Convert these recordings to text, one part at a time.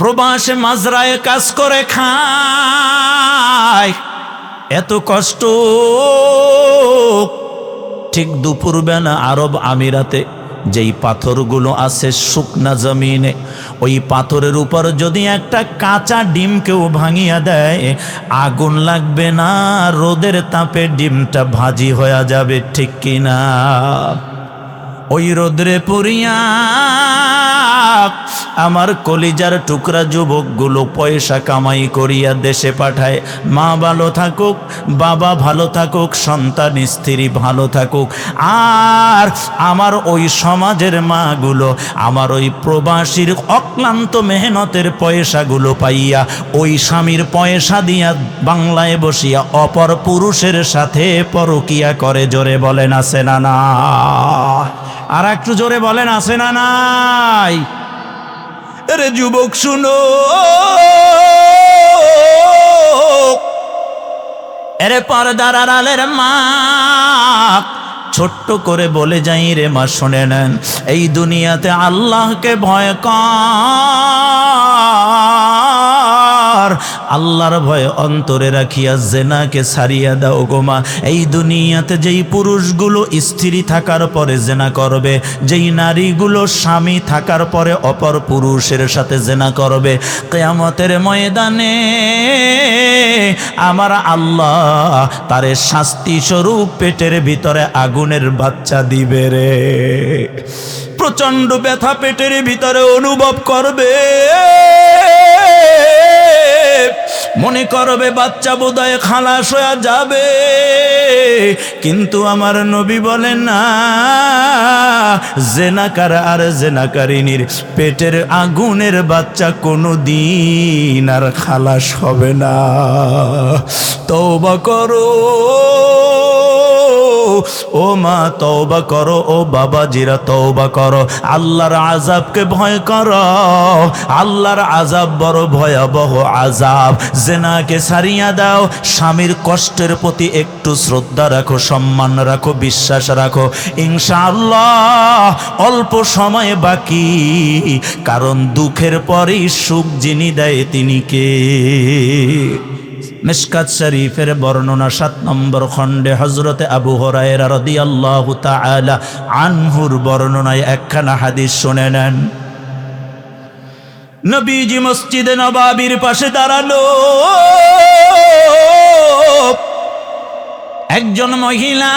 প্রবাসে মাজরায় কাজ করে খায়, এত কষ্ট। ঠিক দুপুরবেলা আরব আমিরাতে যেই পাথরগুলো আছে শুকনা জমিনে, ওই পাথরের উপর যদি একটা কাঁচা ডিম কেউ ভাঙিয়া দেয়, আগুন লাগবে না, রোদের তাপে ডিমটা ভাজি হয়ে যাবে, ঠিক কিনা? ওই রোদ্রে পুরিয়া আমার কলিজার টুকরা যুবকগুলো পয়সা কামাই করিয়া দেশে পাঠায়। মা ভালো থাকুক, বাবা ভালো থাকুক, সন্তান স্ত্রী ভালো থাকুক। আর আমার ওই সমাজের মাগুলো আমার ওই প্রবাসীর অক্লান্ত মেহনতের পয়সাগুলো পাইয়া ওই স্বামীর পয়সা দিয়া বাংলায় বসিয়া অপর পুরুষের সাথে পরকিয়া করে। জোরে বলেন আছে না না? আর একটু জোরে বলেন আছে না নাই? আরে যুবক শুনো, এরে পর্দার আড়ালের মা, ছোট্ট করে বলে যাই রে মা, শুনে নেন, এই দুনিয়াতে আল্লাহকে ভয় কর, আল্লাহর ভয় অন্তরে রাখিয়া জেনাকে ছাড়িয়া দাও গো মা। এই দুনিয়াতে যেই পুরুষগুলো স্ত্রী থাকার পরে জেনা করবে, যেই নারীগুলো স্বামী থাকার পরে অপর পুরুষের সাথে জেনা করবে, কিয়ামতের ময়দানে আমার আল্লাহ তারে শাস্তি স্বরূপ পেটের ভিতরে আগুনের বাচ্চা দিবে রে। প্রচন্ড ব্যথা পেটের ভিতরে অনুভব করবে, মনে করবে বাচ্চা বোধহয় খালাস হয়ে যাবে। কিন্তু আমার নবী বলেন না, জেনাকার আর জেনাকারিনীর পেটের আগুনের বাচ্চা কোনো দিন আর খালাস হবে না। তওবা করো ও মা, তওবা করো, ও বাবাজিরা তওবা করো, আল্লাহর আযাবকে ভয় করো। আল্লাহর আযাব বড় ভয়াবহ আযাব। জেনাকে ছাড়িয়া দাও, স্বামীর কষ্টের প্রতি একটু শ্রদ্ধা রাখো, সম্মান রাখো, বিশ্বাস রাখো, ইনশাআল্লাহ অল্প সময় বাকি। কারণ দুঃখের পরেই সুখ যিনি দেয় তিনি কে? মিশকাত শরীফের বর্ণনা 7 নম্বর খণ্ডে হযরতে আবু হুরায়রা রাদিয়াল্লাহু তাআলা আনহুর বর্ণনায় একখানা হাদিস শুনে নেন। নবীজি মসজিদে নববীর পাশে দাঁড়ালো, একজন মহিলা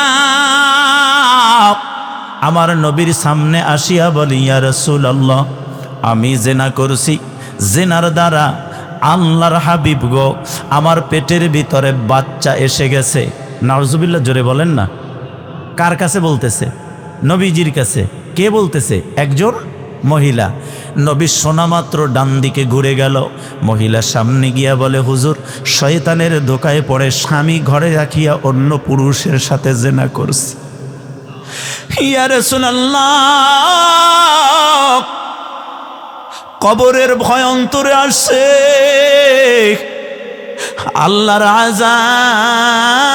আমার নবীর সামনে আসিয়া বলি, ইয়া রাসূলুল্লাহ, আমি জিনা করছি, জিনার দ্বারা আল্লাহর হাবিব গো আমার পেটের ভিতরে বাচ্চা এসে গেছে। নাউজুবিল্লাহ, জোরে বলেন না। কার কাছে বলতেছে? নবীজির কাছে। কে বলতেছে? একজন মহিলা। নবী শোনা মাত্র ডান দিকে ঘুরে গেল। মহিলা সামনে গিয়া বলে, হুজুর, শয়তানের ধোকায় পড়ে স্বামী ঘরে রাখিয়া অন্য পুরুষের সাথে জিনা করছে। ইয়া রাসূলুল্লাহ, কবরের ভয় অন্তরে আসছে, আল্লাহর আযাব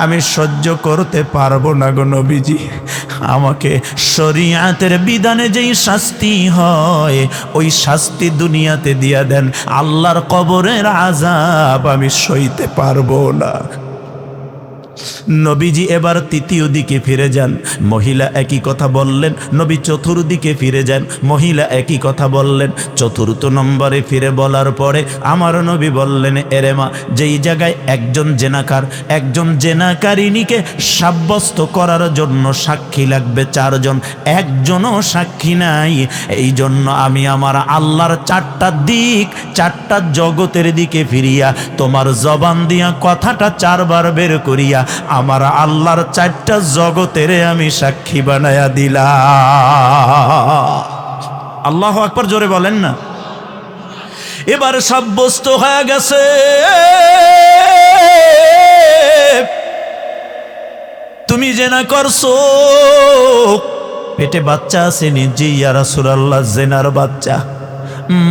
আমি সহ্য করতে পারবো না গো নবীজি, আমাকে শরীয়তের বিধানে যেই শাস্তি হয় ওই শাস্তি দুনিয়াতে দিয়া দেন, আল্লাহর কবরের আযাব আমি সইতে পারবো না। নবীজি এবার তৃতীয় দিকে ফিরে যান, মহিলা একই কথা বললেন। নবী চতুর্দিকে ফিরে যান, মহিলা একই কথা বললেন। চতুর্থ নম্বরে ফিরে বলার পরে আমার নবী বললেন, এরে মা, যেই জায়গায় একজন জেনাকার একজন জেনাকারিনীকে সাব্যস্ত করার জন্য সাক্ষী লাগবে 4 জন, একজনও সাক্ষী নাই। এই জন্য আমি আমার আল্লাহর 4টা দিক, 4টা জগতের দিকে ফিরিয়া তোমার জবান দিয়া কথাটা 4 বার বের করিয়া আমার আল্লাহর 4টা জগতের আমি সাক্ষী বানায়া দিলাম। আল্লাহু আকবার, জোরে বলেন না। এবার সাব্যস্ত হয়ে গেছে তুমি জেনা করছো, পেটে বাচ্চা আছে জি ইয়া রাসূলুল্লাহ, জেনার বাচ্চা।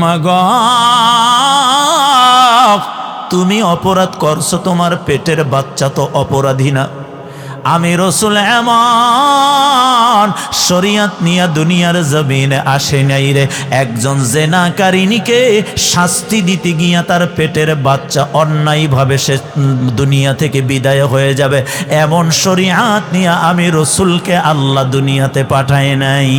মাগো, তুমি অপরাধ করছো, তোমার পেটের বাচ্চা তো অপরাধী না। আমি রসুল এমন শরীয়ত নিয়ে দুনিয়ার জমিনে আসে নাই রে। একজন জেনাকারিনীকে শাস্তি দিতে গিয়া তার পেটের বাচ্চা অন্যায়ভাবে সে দুনিয়া থেকে বিদায় হয়ে যাবে, এমন শরীয়ত নিয়ে আমি রসুলকে আল্লাহ দুনিয়াতে পাঠায় নাই।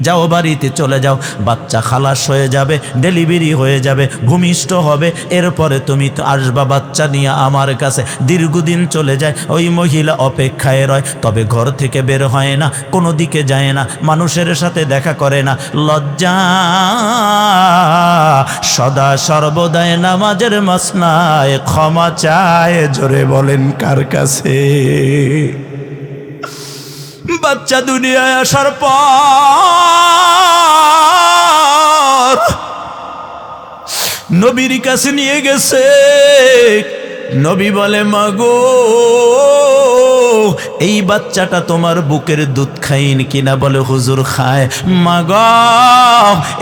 যাও বাড়িতে চলে যাও, বাচ্চা খালাস হয়ে যাবে, ডেলিভারি হয়ে যাবে, ভূমিষ্ঠ হবে, এরপরে তুমি তো আসবা বাচ্চা নিয়ে আমার কাছে। দীর্ঘদিন চলে যায়, ওই মহিলা অপেক্ষায় রয়, তবে ঘর থেকে বের হয় না, কোনো দিকে যায় না, মানুষের সাথে দেখা করে না, লজ্জা সদা সর্বদাই নামাজের মাসনায় ক্ষমা চায়। জোরে বলেন কার কাছে? বাচ্চা দুনিয়ায় আসার পর নবীর কাছে নিয়ে গেছে। নবী বলে, মাগো এই বাচ্চাটা তোমার বুকের দুধ খাইন কিনা? বলে, হুজুর খায়। মাগো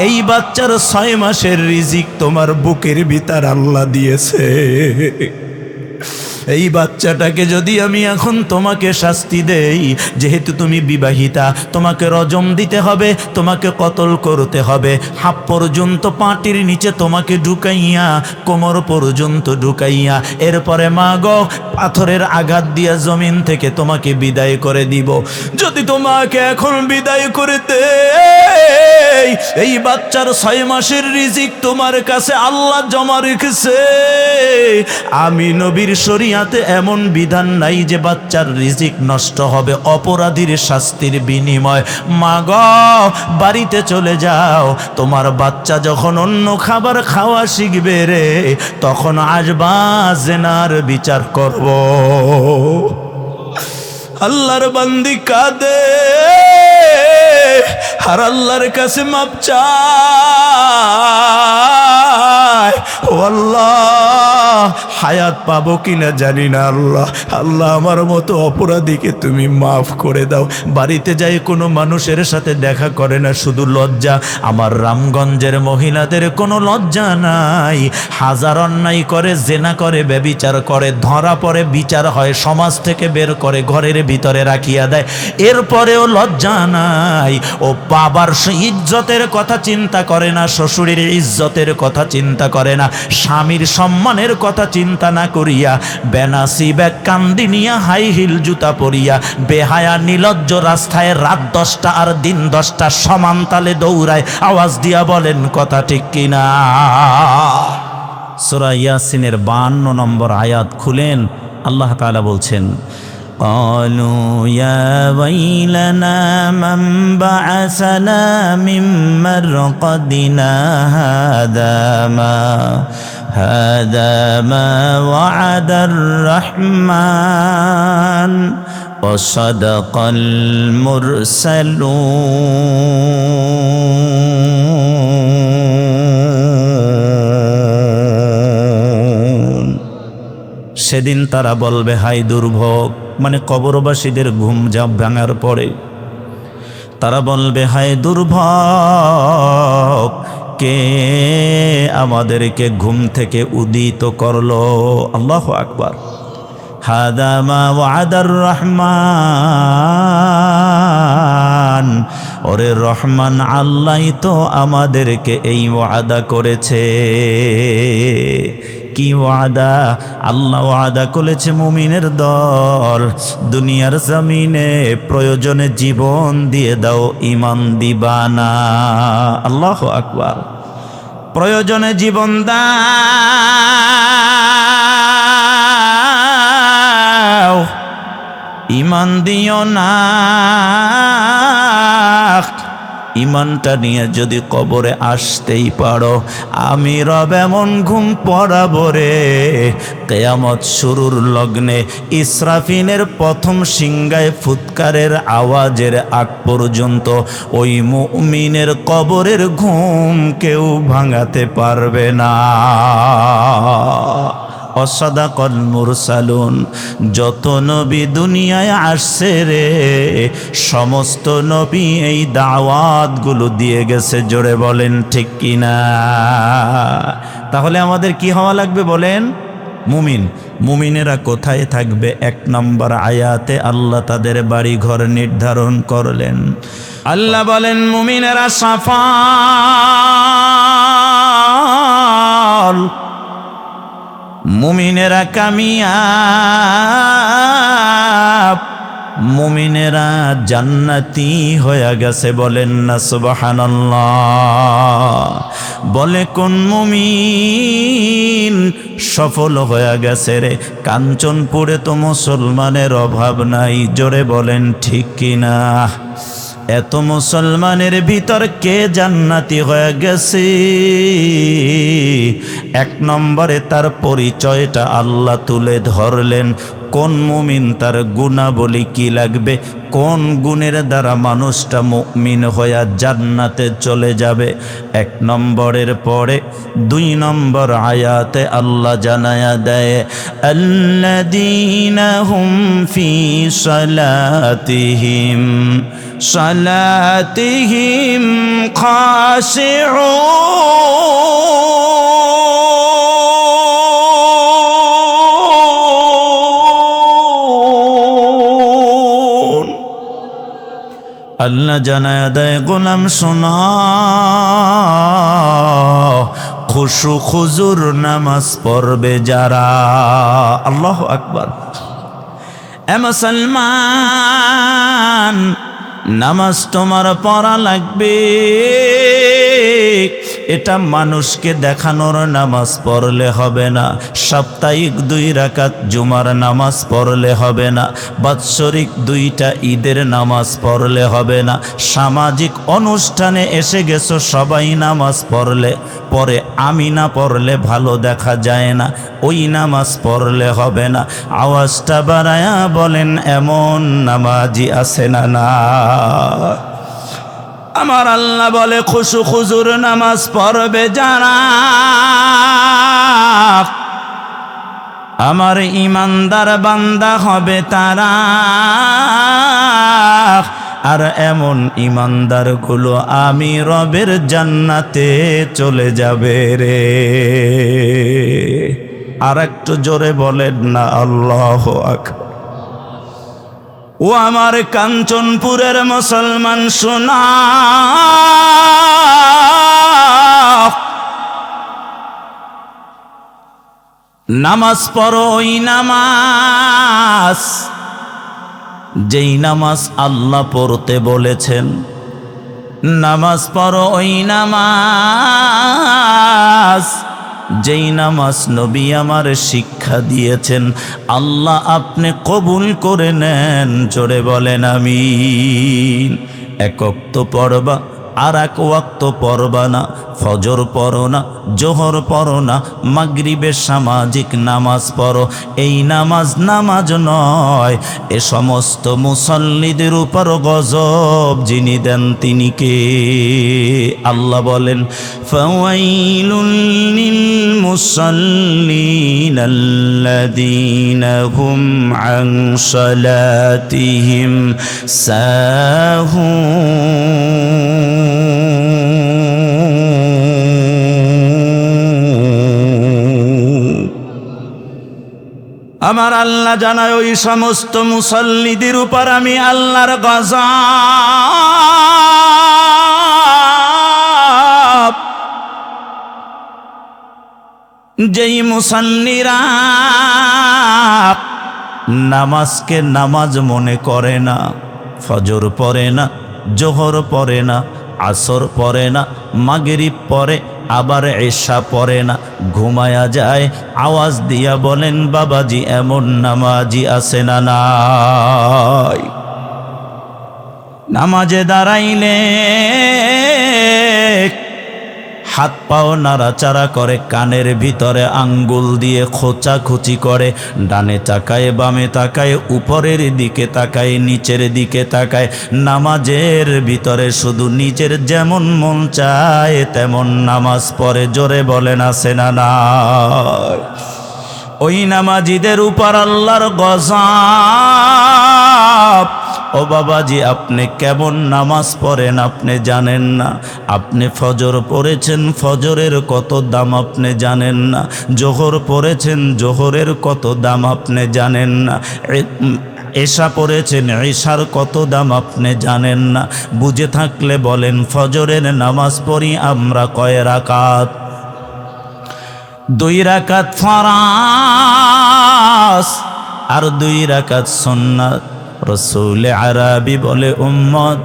এই বাচ্চার 6 মাসের রিজিক তোমার বুকের ভিতর আল্লাহ দিয়েছে। এই বাচ্চাটাকে যদি আমি এখন তোমাকে শাস্তি দেই, যেহেতু তুমি বিবাহিতা, তোমাকে রজম দিতে হবে, তোমাকে কতল করতে হবে, হাত পর্যন্ত পাটির নিচে তোমাকে ঢুকাইয়া কোমর পর্যন্ত ঢুকাইয়া, এরপরে মা গো পাথরের আঘাত দিয়া জমিন থেকে তোমাকে বিদায় করে দিব। যদি তোমাকে এখন বিদায় করে দেই, এই বাচ্চার 6 মাসের রিজিক তোমার কাছে আল্লাহ জমা রেখেছে। আমি নবীর শরীয়তে এমন বিধান নাই যে বাচ্চার রিজিক নষ্ট হবে অপরাধীর শাস্তির বিনিময়। মা গো বাড়িতে চলে যাও, তোমার বাচ্চা যখন অন্য খাবার খাওয়া শিখবে রে, তখন আসবা, জেনার বিচার করব। আল্লাহর বান্দি কাঁদে আর আল্লাহর কাছে মাপ চায়। ও আল্লাহ, হায়াত পাবো কিনা জানি না। আল্লাহ আল্লাহ আমার মতো অপরাধীকে তুমি মাফ করে দাও। বাড়িতে যাই কোনো মানুষের সাথে দেখা করে না, শুধু লজ্জা। আমার রামগঞ্জের মহিলাদের কোনো লজ্জা নাই। হাজার অন্যায় করে, জেনা করে, ব্যভিচার করে, ধরা পড়ে, বিচার হয়, সমাজ থেকে বের করে ঘরের ভিতরে রাখিয়া দেয়, এরপরেও লজ্জা নাই। ও বাবার ইজ্জতের কথা চিন্তা করে না, শ্বশুরের ইজ্জতের কথা চিন্তা করে না, স্বামীর সম্মানের কথা চিন্তা না করিয়া বেনাসি ব্যাগ কান্দি নিয়া হাই হিল জুতা পরিয়া বেহায়া নিলজ্জ রাস্তায় রাত 10টা আর দিন 10টা সমান তালে দৌড়ায়। আওয়াজ দিয়া বলেন কথা ঠিক কিনা? সূরা ইয়াসিনের 52 নম্বর আয়াত খুলেন, আল্লাহ তাআলা বলছেন, قالوا يا ويلنا من بعثنا من مرقدنا هذا ما وعد الرحمن وصدق المرسلون। সেদিন তারা বলবে, হায় দুর্ভোগ, মানে কবরবাসীদের ঘুম ভাঙার পরে তারা বলবে, হায় দুর্ভোগ, কে আমাদেরকে ঘুম থেকে উদিত করলো? আল্লাহু আকবার। হাদা মা ওয়াদার রহমান, ওরে রহমান আল্লাহ তো আমাদেরকে এই ওয়াদা করেছে। কি ওয়াদা? আল্লাহ ওয়াদা করেছে মুমিনের দল, দুনিয়ার জমিনে প্রয়োজনে জীবন দিয়ে দাও, ঈমান দিবা না। আল্লাহু আকবার। প্রয়োজনে জীবন দাও, ঈমান দিও না। ঈমানটা নিয়ে যদি কবরে আসতেই পারো, আমি রব এমন ঘুম পড়াবো রে, কিয়ামত শুরুর লগ্নে ইসরাফিলের প্রথম সিংগায় ফুৎকারের আওয়াজের আগ পর্যন্ত ওই মুমিনের কবরের ঘুম কেউ ভাঙাতে পারবে না। অসাদাকল মুরসালুন, যত নবী দুনিয়ায় আসছে রে, সমস্ত নবী এই দাওয়াতগুলো দিয়ে গেছে। জোরে বলেন ঠিক কিনা? তাহলে আমাদের কি হওয়া লাগবে বলেন? মুমিনেরা কোথায় থাকবে? 1 নম্বর আয়াতে আল্লাহ তাদের বাড়ি ঘর নির্ধারণ করলেন। আল্লাহ বলেন মুমিনেরা সফল, মুমিনেরা কামিয়াব, মুমিনেরা জান্নাতি হয়ে গেছে। বলেন না সুবহানাল্লাহ। বলে কোন মুমিন সফল হয়ে গেছে রে? কাঞ্চনপুরে তো মুসলমানের অভাব নাই, জোরে বলেন ঠিক কিনা? এত মুসলমানের ভিতর কে জান্নাতি হয়ে গেছে? 1 নম্বরে তার পরিচয়টা আল্লাহ তুলে ধরলেন। কোন মুমিন, তার গুণাবলী কি লাগবে, কোন গুণের দ্বারা মানুষটা মুমিন হয়ে জান্নাতে চলে যাবে। 1 নম্বরের পরে 2 নম্বর আয়াতে আল্লাহ জানায়া দেয়, আল্লাযীনা হুম ফি সালাতিহিম খাশিউন। আল্লাহ জানায়া দেয়, গোলাম শোনা, খুশু খুজুর নামাজ পড়বে যারা। আল্লাহু আকবার। এ মুসলমান, নামাজ তোমার পড়া লাগবে। এটা মানুষকে দেখানোর নামাজ পড়লে হবে না, সাপ্তাহিক 2 রাকাত জুমার নামাজ পড়লে হবে না, বাৎসরিক 2টা ঈদের নামাজ পড়লে হবে না, সামাজিক অনুষ্ঠানে এসে গেছো সবাই নামাজ পড়লে পরে আমি না পড়লে ভালো দেখা যায় না, ওই নামাজ পড়লে হবে না। আওয়াজটা বাড়ায়া বলেন এমন নামাজি আছে না? না। আমার আল্লাহ বলে খুশু খুজুর নামাজ পড়বে যারা, আমার ইমানদার বান্দা হবে তারা। আর এমন ইমানদার গুলো আমি রবের জান্নাতে চলে যাবে রে। আর একটু জোরে বলেন না আল্লাহু আকবার। ও আমার কাঞ্চনপুরের মুসলমান শোনা, নামাজ পড়ো ওই নামাজ, যেই নামাজ আল্লাহ পড়তে বলেছেন। নামাজ পড়ো ওই নামাজ, যেই নামাজ নবী আমার শিক্ষা দিয়েছেন। আল্লাহ আপনি কবুল করে নেন, জোরে বলেন আমিন। 1 ওয়াক্ত পড়বা, আর 1 ওয়াক্ত পড়বা না। ফজর পড়ো না, জোহর পড়ো না, মাগরিবের সামাজিক নামাজ পড়ো। এই নামাজ নামাজ নয়, এ সমস্ত মুসল্লিদের উপর গজব যিনি দেন তিনি কে? আল্লাহ বলেন, ফাওয়াইলুল লিল মুসাল্লিন আল্লাযীনা হুম আন সালাতিহিম সাহুন। আমার আল্লাহ জানায় ওই সমস্ত মুসল্লিদের উপর আমি আল্লাহর গজব। যেই মুসল্লিরা নামাজকে নামাজ মনে করে না, ফজর পড়ে না, জোহর পড়ে না, আসর পড়ে না, মাগরিব পড়ে, আবার এশা পড়ে না, ঘুমায়া যায়। আওয়াজ দিয়া বলেন বাবাজি এমন নামাজি আছে না নাই? নামাজে দাঁড়াইলে হাত পাও নাড়াচাড়া করে, কানের ভিতরে আঙ্গুল দিয়ে খোঁচাখুচি করে, ডানে তাকায় বামে তাকায়, উপরের দিকে তাকায় নিচের দিকে তাকায়। নামাজের ভিতরে শুধু নিজের যেমন মন চায় তেমন নামাজ পড়ে, জোরে বলেন আছে না নাই? ওই নামাজিদের উপর আল্লাহর গজব। ও বাবাজি, আপনি কেমন নামাজ পড়েন আপনি জানেন না। আপনি ফজর পড়েছেন, ফজরের কত দাম আপনি জানেন না। জোহর পড়েছেন, জোহরের কত দাম আপনি জানেন না। এশা পড়েছেন, এশার কত দাম আপনি জানেন না। বুঝে থাকলে বলেন, ফজরের নামাজ পড়ি আমরা কয় রাকাত? 2 রাকাত ফরজ আর 2 রাকাত সুন্নাত। রসুল আরবি বলে, উম্মত,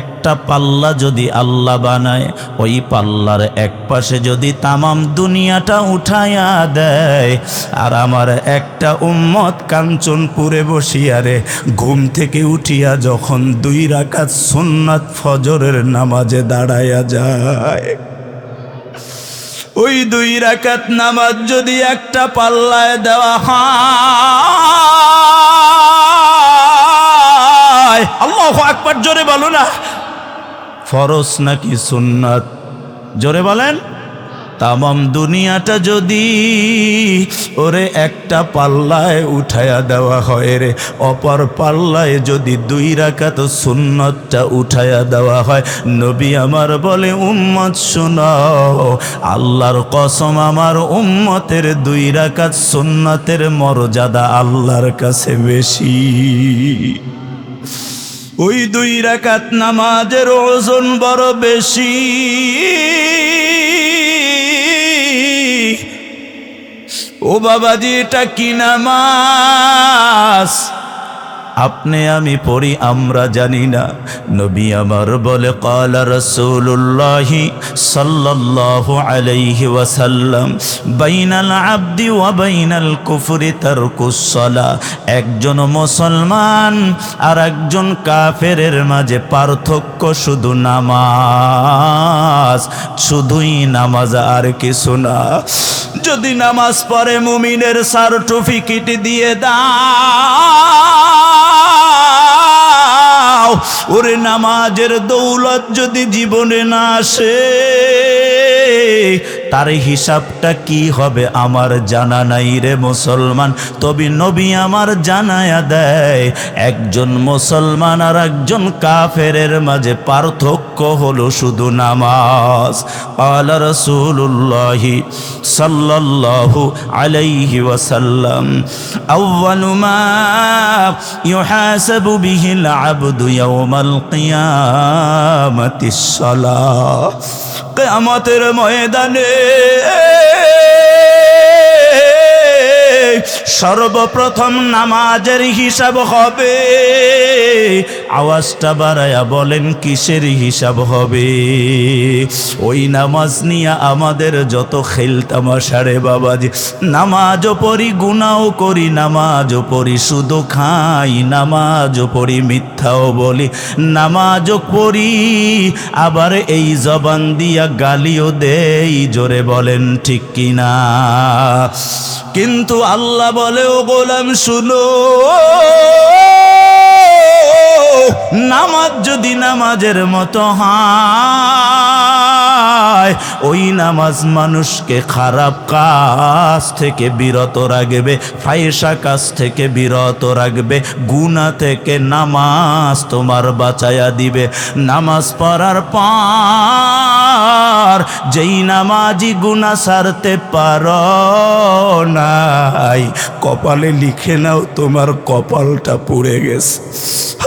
একটা পাল্লা যদি আল্লাহ বানায়, ওই পাল্লার এক পাশে যদি তামাম দুনিয়াটা উঠাইয়া দেয়, আর আমার একটা উম্মত কাঞ্চনপুরে বসিয়ারে ঘুম থেকে উঠিয়া যখন 2 রাকাত সুন্নাত ফজরের নামাজে দাঁড়াইয়া যায়, ওই 2 রাকাত নামাজ যদি একটা পাল্লায় দেওয়া হয়, আল্লাহু আকবার, জোরে বলো না, ফরজ নাকি সুন্নাত? জোরে বলেন। তামাম দুনিয়াটা যদি ওরে একটা পাল্লায় উঠায়া দেওয়া হয় রে, অপর পাল্লায় যদি 2 রাকাত সুন্নতটা উঠায়া দেওয়া হয়, নবী আমার বলে, উম্মত শোনাও, আল্লাহর কসম, আমার উম্মতের 2 রাকাত সুন্নতের মর্যাদা আল্লাহর কাছে বেশি। ওই 2 রাকাত নামাজের ওজন বড় বেশি। ও বাবাজি, এটা কি নামাজ? আপনি আমি পড়ি, আমরা জানি না। নবী আমার বলে, ক্বালা রাসূলুল্লাহি সাল্লাল্লাহু আলাইহি ওয়াসাল্লাম, বাইনাল আবদি ওয়া বাইনাল কুফরি তারকুস সালাহ। একজন মুসলমান আর একজন কাফেরের মাঝে পার্থক্য শুধু নামাজ, শুধুই নামাজ, আর কিছু না। যদি নামাজ পড়ে মুমিনের সার্টিফিকেট দিয়ে দাও, ওরে নামাজের দৌলত যদি জীবনে না আসে, তার হিসাবটা কি হবে আমার জানা নাই রে মুসলমান। তবে নবী আমার জানায়া দেয়, একজন মুসলমান আর একজন কাফেরের মাঝে পার্থক্য হলো শুধু নামাজ। ক্বালা রাসূলুল্লাহি সাল্লাল্লাহু আলাইহি ওয়াসাল্লাম, আউয়ালু মা ইউহাসাবু বিহিল আবদু ইয়াওমাল কিয়ামাতিস সালাহ। কিয়ামতের ময়দানে সর্বপ্রথম নামাজের হিসাব হবে। আওয়াজটা বাড়ায়া বলেন, কিসের হিসাব হবে? ওই নামাজ নিয়ে আমাদের যত খেলতামাশা রে বাবাজি। নামাজও পড়ি, গুনাও করি, নামাজও পড়ি, শুধু খাই, নামাজও পড়ি, মিথ্যাও বলি, নামাজও পড়ি, আবার এই জবান দিয়া গালিও দেই। জোরে বলেন ঠিক কিনা? কিন্তু আল্লাহ বলে, ও গোলাম শুনো, নামাজ যদি নামাজের মতো হয়, ওই নামাজ মানুষকে খারাপ কাজ থেকে বিরত রাখবে, ফাহিশা কাজ থেকে বিরত রাখবে, গুনাহ থেকে নামাজ তোমার বাঁচায়া দিবে। নামাজ পড়ার পর যেই নামাজি গুনাহ ছাড়তে পারো নাই, কপালে লিখে নাও, তোমার কপালটা পুড়ে গেছে।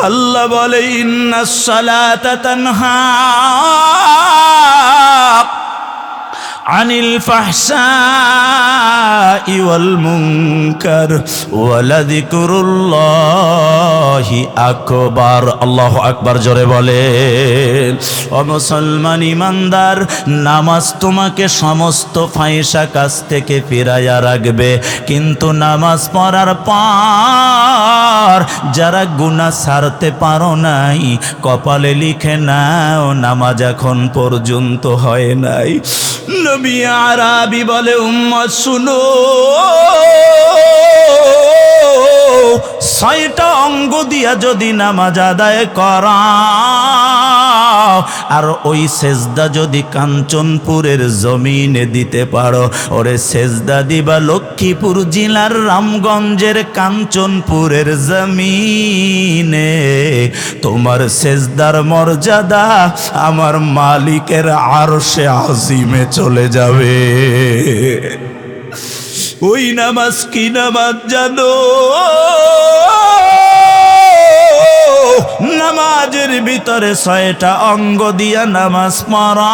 আল্লাহ বলে, ইন্নাস সালাতা তানহা আনিল ফাহশাই ওয়াল মুনকার ওয়ালাযিকরুল্লাহি আকবার। আল্লাহু আকবার, জোরে বলেন। ও মুসলমান ইমানদার, নামাজ তোমাকে সমস্ত ফাহিশা কাজ থেকে ফিরাইয়া রাখবে, কিন্তু নামাজ পড়ার পর যারা গুনাহ ছাড়তে পারো নাই, কপালে লিখে নাও, নামাজ এখন পর্যন্ত হয় নাই। নবী আরবি বলে, উম্মত শুনো, 6টা অঙ্গ দিয়া যদি নামাজ আদায় করাও, আর ওই সেজদা যদি কাঞ্চনপুরের জমিনে দিতে পারো, ওরে সেজদা দিবা লক্ষ্মীপুর জেলার রামগঞ্জের কাঞ্চনপুরের জমিনে, তোমার সেজদার মর্যাদা আমার মালিকের আরশে আজিমে চলে যাবে। ওই নামাজ কি নামাজ জানো? নামাজের ভিতরে 6টা অঙ্গ দিয়া নামাজ পড়া।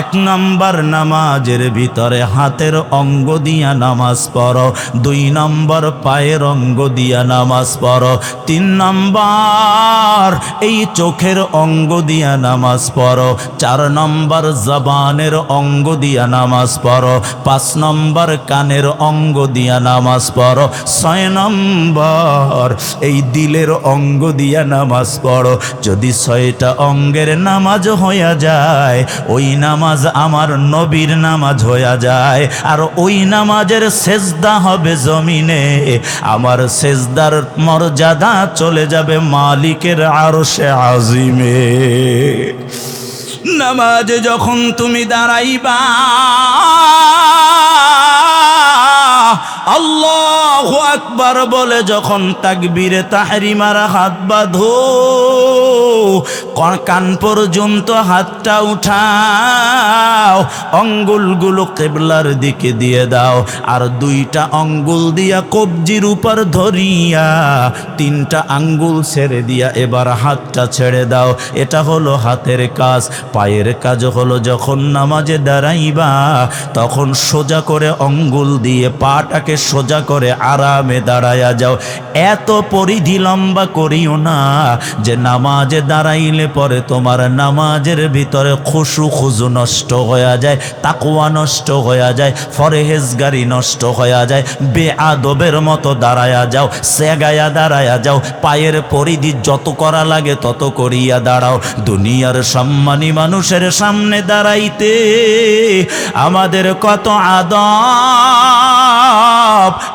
1 নম্বর নামাজের ভিতরে হাতের অঙ্গ দিয়া নামাজ পড়ো, 2 নম্বর পায়ের অঙ্গ দিয়া নামাজ পড়ো, 3 নম্বর এই চোখের অঙ্গ দিয়া নামাজ পড়ো, 4 নম্বর জবানের অঙ্গ দিয়া নামাজ পড়ো, 5 নম্বর কানের অঙ্গ দিয়া নামাজ পড়ো, 6 নম্বর এই দিলের অঙ্গ দিয়া নামাজ পড়ো। যদি 6টা অঙ্গের নামাজ হইয়া যায়, ওই নামাজ আমার নবীর নামাজ হইয়া যায়। আর ওই নামাজের সেজদা হবে জমিনে, আমার সেজদার মর্যাদা চলে যাবে মালিকের আরশে আজিমে। নামাজে যখন তুমি দাঁড়াইবা, আল্লাহু আকবার বলে যখন তাকবীরে তাহরিমার হাত বাঁধো, কান পর্যন্ত হাতটা উঠাও, আঙ্গুলগুলো কিবলার দিকে দিয়ে দাও, আর 2টা আঙ্গুল দিয়া কবজির উপর ধরিয়া 3টা আঙ্গুল ছেড়ে দিয়া এবার হাতটা ছেড়ে দাও। এটা হলো হাতের কাজ। পায়ের কাজ হলো যখন নামাজে দাঁড়াইবা, তখন সোজা করে আঙ্গুল দিয়ে পাটাকে সোজা করে আরামে দাঁড়ায়া যাও। এত পরিধি লম্বা করিও না যে নামাজে দাঁড়াইলে পরে তোমার নামাজের ভিতরে খুশু খুজু নষ্ট হয়ে যায়, তাকওয়া নষ্ট হয়ে যায়, ফরহেজগারি নষ্ট হয়ে যায়, বেআদবের মতো দাঁড়ায়া যাও, সেগায়া দাঁড়ায়া যাও। পায়ের পরিধি যত করা লাগে তত করিয়া দাঁড়াও। দুনিয়ার সম্মানী মানুষের সামনে দাঁড়াইতে আমাদের কত আদব,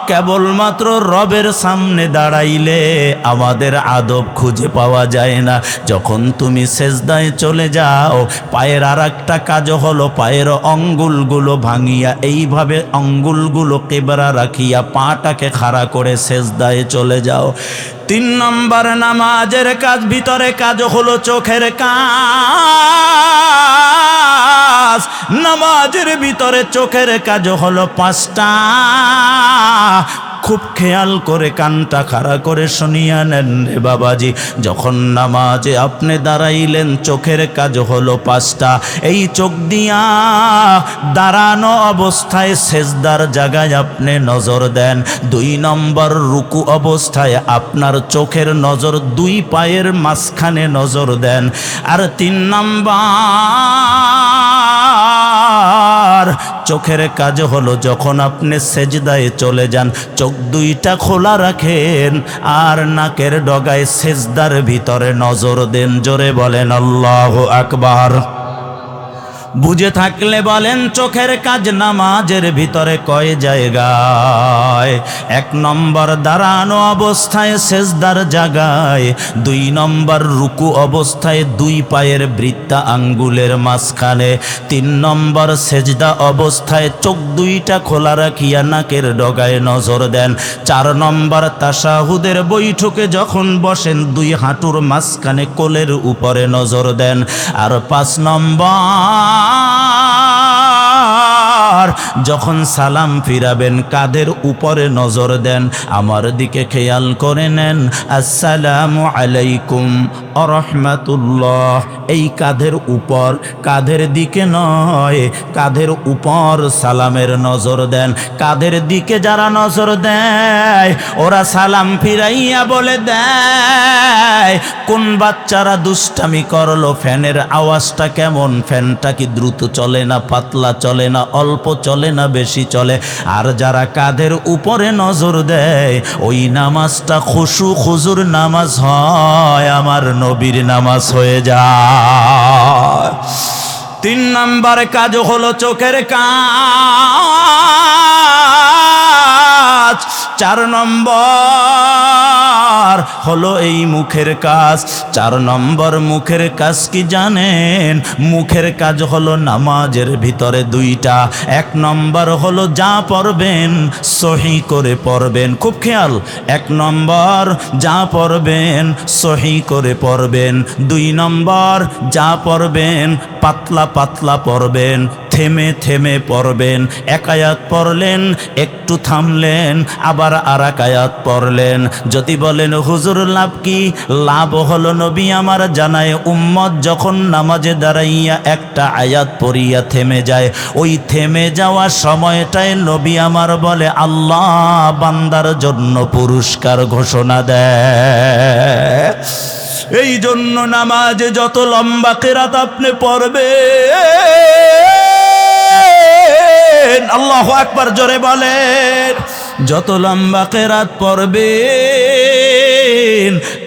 কেবলমাত্র রবের সামনে দাঁড়াইলে আমাদের আদব খুঁজে পাওয়া যায় না। যখন তুমি সেজদায় চলে যাও, পায়ের আর একটা কাজ হলো পায়ের অঙ্গুলগুলো ভাঙিয়া এইভাবে অঙ্গুলগুলো কেবরা রাখিয়া পাটাকে খাড়া করে সেজদায় চলে যাও। 3 নম্বর নামাজের কাজ, ভিতরে কাজ হলো চোখের কাজ। নামাজের ভিতরে চোখের কাজ হলো 5টা। খুব খেয়াল করে কানটা খাড়া করে শুনিয়া নেন রে বাবাজি। যখন নামাজে আপনি দাঁড়াইলেন, চোখের কাজ হলো 5টা। এই চোখ দিয়া দাঁড়ানো অবস্থায় সেজদার জায়গায় আপনি নজর দেন। 2 নম্বর রুকু অবস্থায় আপনার চোখের নজর 2 পায়ের মাঝখানে নজর দেন। আর 3 নম্বর চোখের কাজ হলো যখন আপনি সেজদায় চলে যান, চোখ 2টা খোলা রাখেন আর নাকের ডগায় সেজদার ভিতরে নজর দেন। জোরে বলেন আল্লাহু আকবার। বুঝে থাকলে বলেন, চোখের কাজ নামাজের ভিতরে কয় জায়গায়? 1 নম্বর দাঁড়ানো অবস্থায় সেজদার জায়গায়, 2 নম্বর রুকু অবস্থায় 2 পায়ের বৃত্তা আঙ্গুলের মাঝখানে, 3 নম্বর সেজদা অবস্থায় চোখ 2টা খোলা রাখিয়া নাকের ডগায় নজর দেন। 4 নম্বর তাশাহুদের বৈঠকে যখন বসেন 2 হাঁটুর মাঝখানে কোলের উপরে নজর দেন। আর 5 নম্বর যখন সালাম ফিরাবেন কাঁধের উপরে নজর দেন। আমার দিকে খেয়াল করে নেন, আসসালামু আলাইকুম ওয়া রাহমাতুল্লাহ। এই কাঁধের উপর, কাঁধের দিকে নয়, কাঁধের উপর সালামের নজর দেন। কাঁধের দিকে যারা নজর দেয় ওরা সালাম ফিরাইয়া বলে দেয়, কোন বাচ্চারা দুষ্টামি করলো, ফ্যানের আওয়াজটা কেমন, ফ্যানটা কি দ্রুত চলে না পাতলা চলে না অল্প চলে না বেশি চলে। আর যারা কাঁধের উপরে নজর দেয় ওই নামাজটা খুশু খুজুর নামাজ হয়, আমার নবীর নামাজ হয়ে যায়। 3 নম্বর কাজ হলো চোখের কাজ। 4 নম্বর নম্বর হলো এই মুখের কাজ। 4 নম্বর মুখের কাজ কি জানেন? মুখের কাজ হলো নামাজের ভিতরে 2টা। 1 নম্বর হলো যা পড়বেন সহি করে পড়বেন, খুব খেয়াল। 1 নম্বর যা পড়বেন সহি করে পড়বেন। 2 নম্বর যা পড়বেন পাতলা পাতলা পড়বেন, থেমে থেমে পড়বেন। 1 আয়াত পড়লেন, একটু থামলেন, আবার আর 1 আয়াত পড়লেন। যদি বলেন হুজুর লাভ কি? লাভ হলো নবী আমার জানায় উম্মত যখন নামাজে দাঁড়াইয়া একটা আয়াত পড়িয়া থেমে যায়, ওই থেমে যাওয়ার সময়টায় নবী আমার বলে আল্লাহ বান্দার জন্য পুরস্কার ঘোষণা দেয়। এই জন্য নামাজে যত লম্বা কিরাত আপনি পড়বেন, আল্লাহু আকবার জোরে বলেন, যত লম্বা কিরাত পড়বেন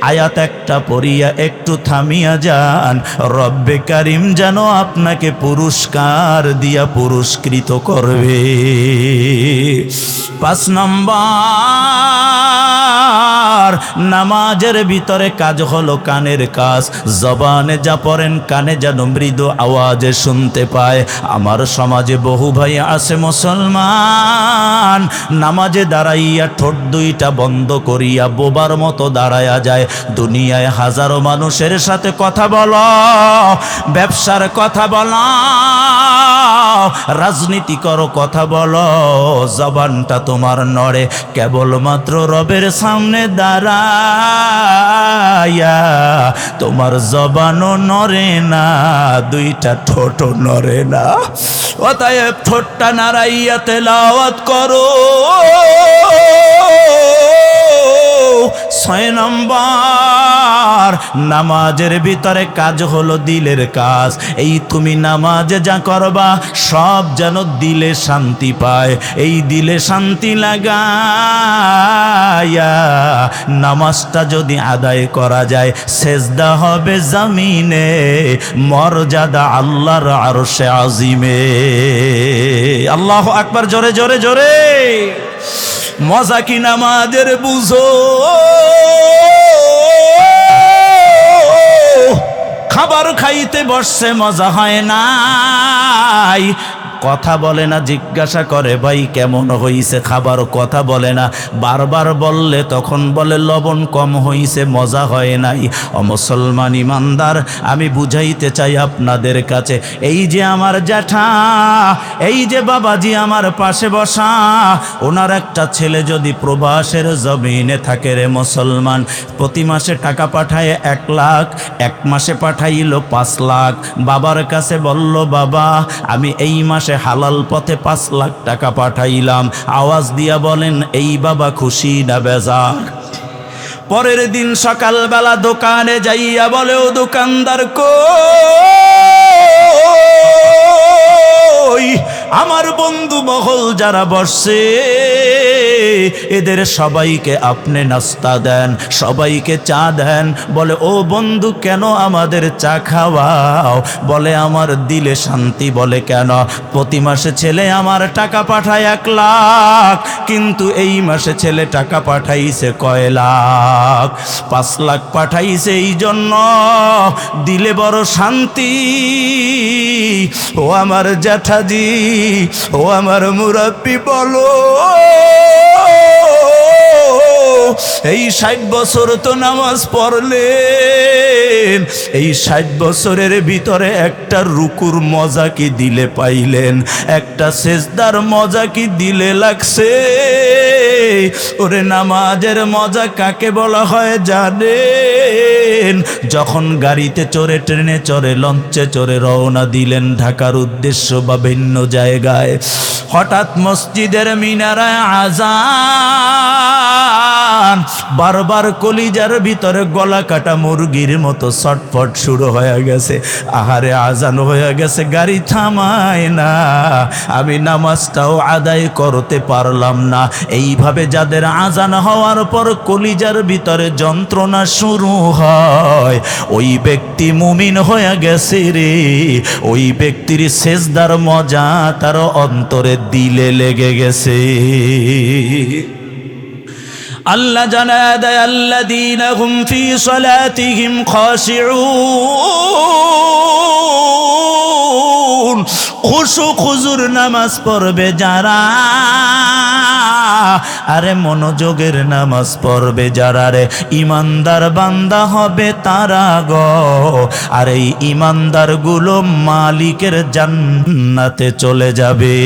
আয়াত একটা পড়িয়া একটু থামিয়া যান, রব্বে কারিম যেন আপনাকে পুরস্কার দিয়া পুরস্কৃত করবে। 5 নম্বর নামাজের ভিতরে কাজ হলো কানের কাজ। জবানে যা পড়েন কানে যেন মৃদু আওয়াজে শুনতে পায়। আমার সমাজে বহু ভাই আছে মুসলমান নামাজে দাঁড়াইয়া ঠোঁট 2টা বন্ধ করিয়া বোবার মতো দাঁড়ায়া যায়। দুনিয়ায় হাজারো মানুষের সাথে কথা বলো, ব্যবসার কথা বলো, রাজনীতি করো, কথা বলো, জবানটা তোমার নড়ে, কেবলমাত্র রবের সামনে দাঁড়াইয়া তোমার জবানও নড়ে না, 2টা ঠোঁটও নড়ে না। অতএব ঠোঁটটা নাড়াইয়া তেলাওয়াত করো। 6 নম্বর নামাজের ভিতরে কাজ হলো দিলের কাজ। এই তুমি নামাজে যা করবা সব যেন দিলে শান্তি পায়। এই দিলে শান্তি লাগায়া নামাজটা যদি আদায় করা যায়, সেজদা হবে জমিনে, মর্যাদা আল্লাহর আরশে আজিমে। আল্লাহু আকবার জোরে জোরে জোরে। মজা কি নামাজের বুঝো? খাবার খাইতে বসছে মজা হয় নাই, কথা বলে না, জিজ্ঞাসা করে ভাই কেমন হইছে খাবার, কথা বলে না, বারবার বললে তখন বলে লবণ কম হইছে, মজা হয় নাই। ও মুসলমান ইমানদার, আমি বুঝাইতে চাই আপনাদের কাছে, এই যে আমার জ্যাঠা, এই যে বাবাজি আমার পাশে বসা, ওনার একটা ছেলে যদি প্রবাসের জমিনে থাকে রে মুসলমান, প্রতি মাসে টাকা পাঠায় 1 লাখ, 1 মাসে পাঠাইল 5 লাখ। বাবার কাছে বলল বাবা আমি এই মাসে হালাল পথে 5 লাখ টাকা পাঠাইলাম। আওয়াজ দিয়া বলেন এই বাবা খুশি না বেজার? পরের দিন সকালবেলা দোকানে যাইয়া বলে ও দোকানদার কই, আমার বন্ধু মহল যারা বসছে এদের সবাইকে আপনি নাস্তা দেন, সবাইকে চা দেন। বলে ও বন্ধু কেন আমাদের চা খাওয়াও? বলে আমার দিলে শান্তি। বলে কেন? প্রতি মাসে ছেলে আমার টাকা পাঠায় 1 লাখ, কিন্তু এই মাসে ছেলে টাকা পাঠাইছে কয় লাখ? 5 লাখ পাঠাইছে, এই জন্য দিলে বড় শান্তি। ও আমার জ্যাঠাজি, ও আমার মুরব্বি, বলো এই 60 বছর তো নামাজ পড়লেন, এই 60 বছরের ভিতরে একটা রুকুর মজা কি দিলে পাইলেন? একটা সেজদার মজা কি দিলে লাগছে? ওরে নামাজের মজা কাকে বলা হয় জানেন? যখন গাড়িতে চড়ে, ট্রেনে চড়ে, লঞ্চে চড়ে রওনা দিলেন ঢাকার উদ্দেশ্য বা ভিন্ন জায়গায়, হঠাৎ মসজিদের মিনারায় আজান, বারবার কলিজার ভিতরে গলা কাটা মুরগির মতো ছটফট শুরু হয়ে গেছে। আহারে আজান হয়ে গেছে, গাড়ি থামায় না, আমি নামাজটাও আদায় করতে পারলাম না। এইভাবে যাদের আজান হওয়ার পর কলিজার ভিতরে যন্ত্রণা শুরু হয়, ওই ব্যক্তি মুমিন হয়ে গেছে রে। ওই ব্যক্তির সেজদার মজা তার অন্তরে দিলে লেগে গেছে। আল্লাহ জানায় দেয় আল্লাযীনা হুম ফী সালাতিহিম খাশিউন, খুশু খুজুর নামাজ পড়বে যারা, আরে মনোযোগের নামাজ পড়বে যারা রে, ইমানদার বান্দা হবে তারা গো। আর এই ইমানদার গুলো মালিকের জান্নাতে চলে যাবে।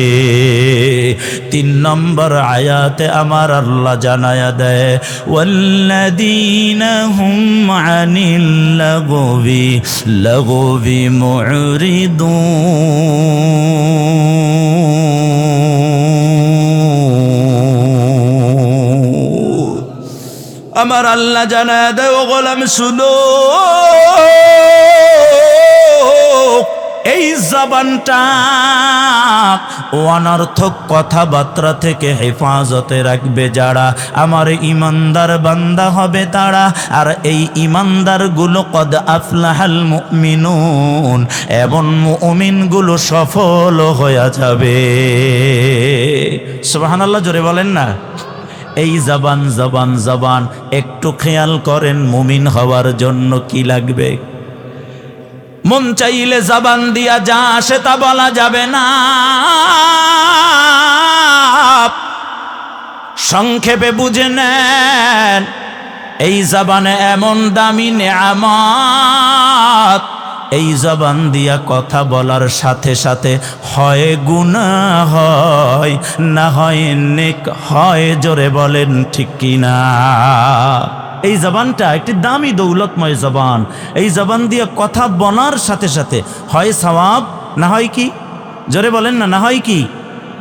3 নম্বর আয়াতে আমার আল্লাহ জানায়া দেয় ওয়াল্লাযীনা হুম আনিল লাগবি মুরিদুন। আমার আল্লাহ জানায় দেয় ও গোলাম শুনো, এই জবানটা অনর্থক কথাবার্তা থেকে হেফাজতে রাখবে যারা, আমার ইমানদার বান্দা হবে তারা। আর এই ইমানদার গুলো কদ আফলাহাল মুমিনুন, এবং মুমিনগুলো সফল হয়ে যাবে। সুবহানাল্লাহ, জোরে বলেন না। এই জবান জবান জবান একটু খেয়াল করেন, মুমিন হওয়ার জন্য কি লাগবে? মন চাইলে জবান দিয়া যা আসে তা বলা যাবে না। সংক্ষেপে বুঝে নেন, এই জবানে এমন দামি নেয়ামত, এই জবান দিয়া কথা বলার সাথে সাথে হয় গুনাহ হয়, না হয় নেক হয়। জোরে বলেন ঠিক কিনা? এই জবানটা একটি দামি দৌলতময় জবান। এই জবান দিয়ে কথা বলার সাথে সাথে হয় সওয়াব, না হয় কি? জোরে বলেন না, না হয় কি?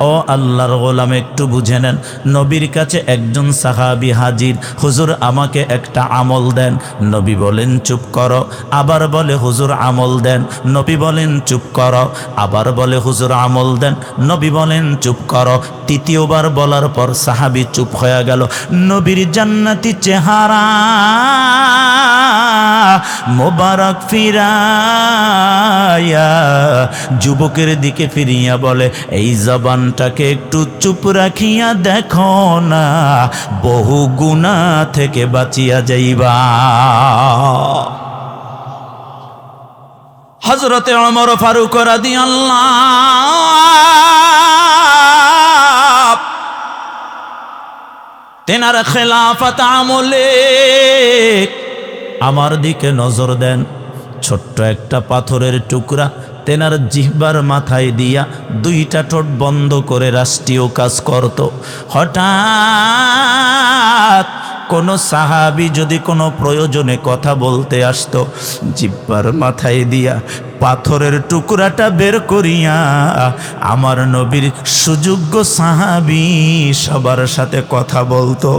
ও আল্লাহর গোলাম, একটু বুঝে নেন। নবীর কাছে একজন সাহাবী হাজির, হুজুর আমাকে একটা আমল দেন। নবী বলেন চুপ করো, আবার বলে হুজুর আমল দেন। নবী বলেন চুপ করো, আবার বলে হুজুর আমল দেন। নবী বলেন চুপ করো। তৃতীয়বার বলার পর সাহাবী চুপ হয়ে গেল। নবীর জান্নাতি চেহারা মোবারক ফিরায়া যুবকের দিকে ফিরিয়া বলে, এই জবানটাকে একটু চুপ রাখিয়া দেখো না, বহু গুনাহ থেকে বাঁচিয়া যাইবা। হযরতে ওমর ফারুক রাদিয়াল্লাহু তেনার খেলাফত আমলে আমার দিকে নজর দেন। ছোট্ট একটা পাথরের টুকরা তেনার জিহ্বার মাথায় দিয়া 2টা ঠোঁট বন্ধ করে রাষ্ট্রীয় কাজ করত। হঠাৎ কোনো সাহাবী যদি কোনো প্রয়োজনে কথা বলতে আসতো, জিহ্বার মাথায় দিয়া পাথরের টুকরাটা বের করিয়া আমার নবীর সুযোগ্য সাহাবী সবার সাথে কথা বলতো।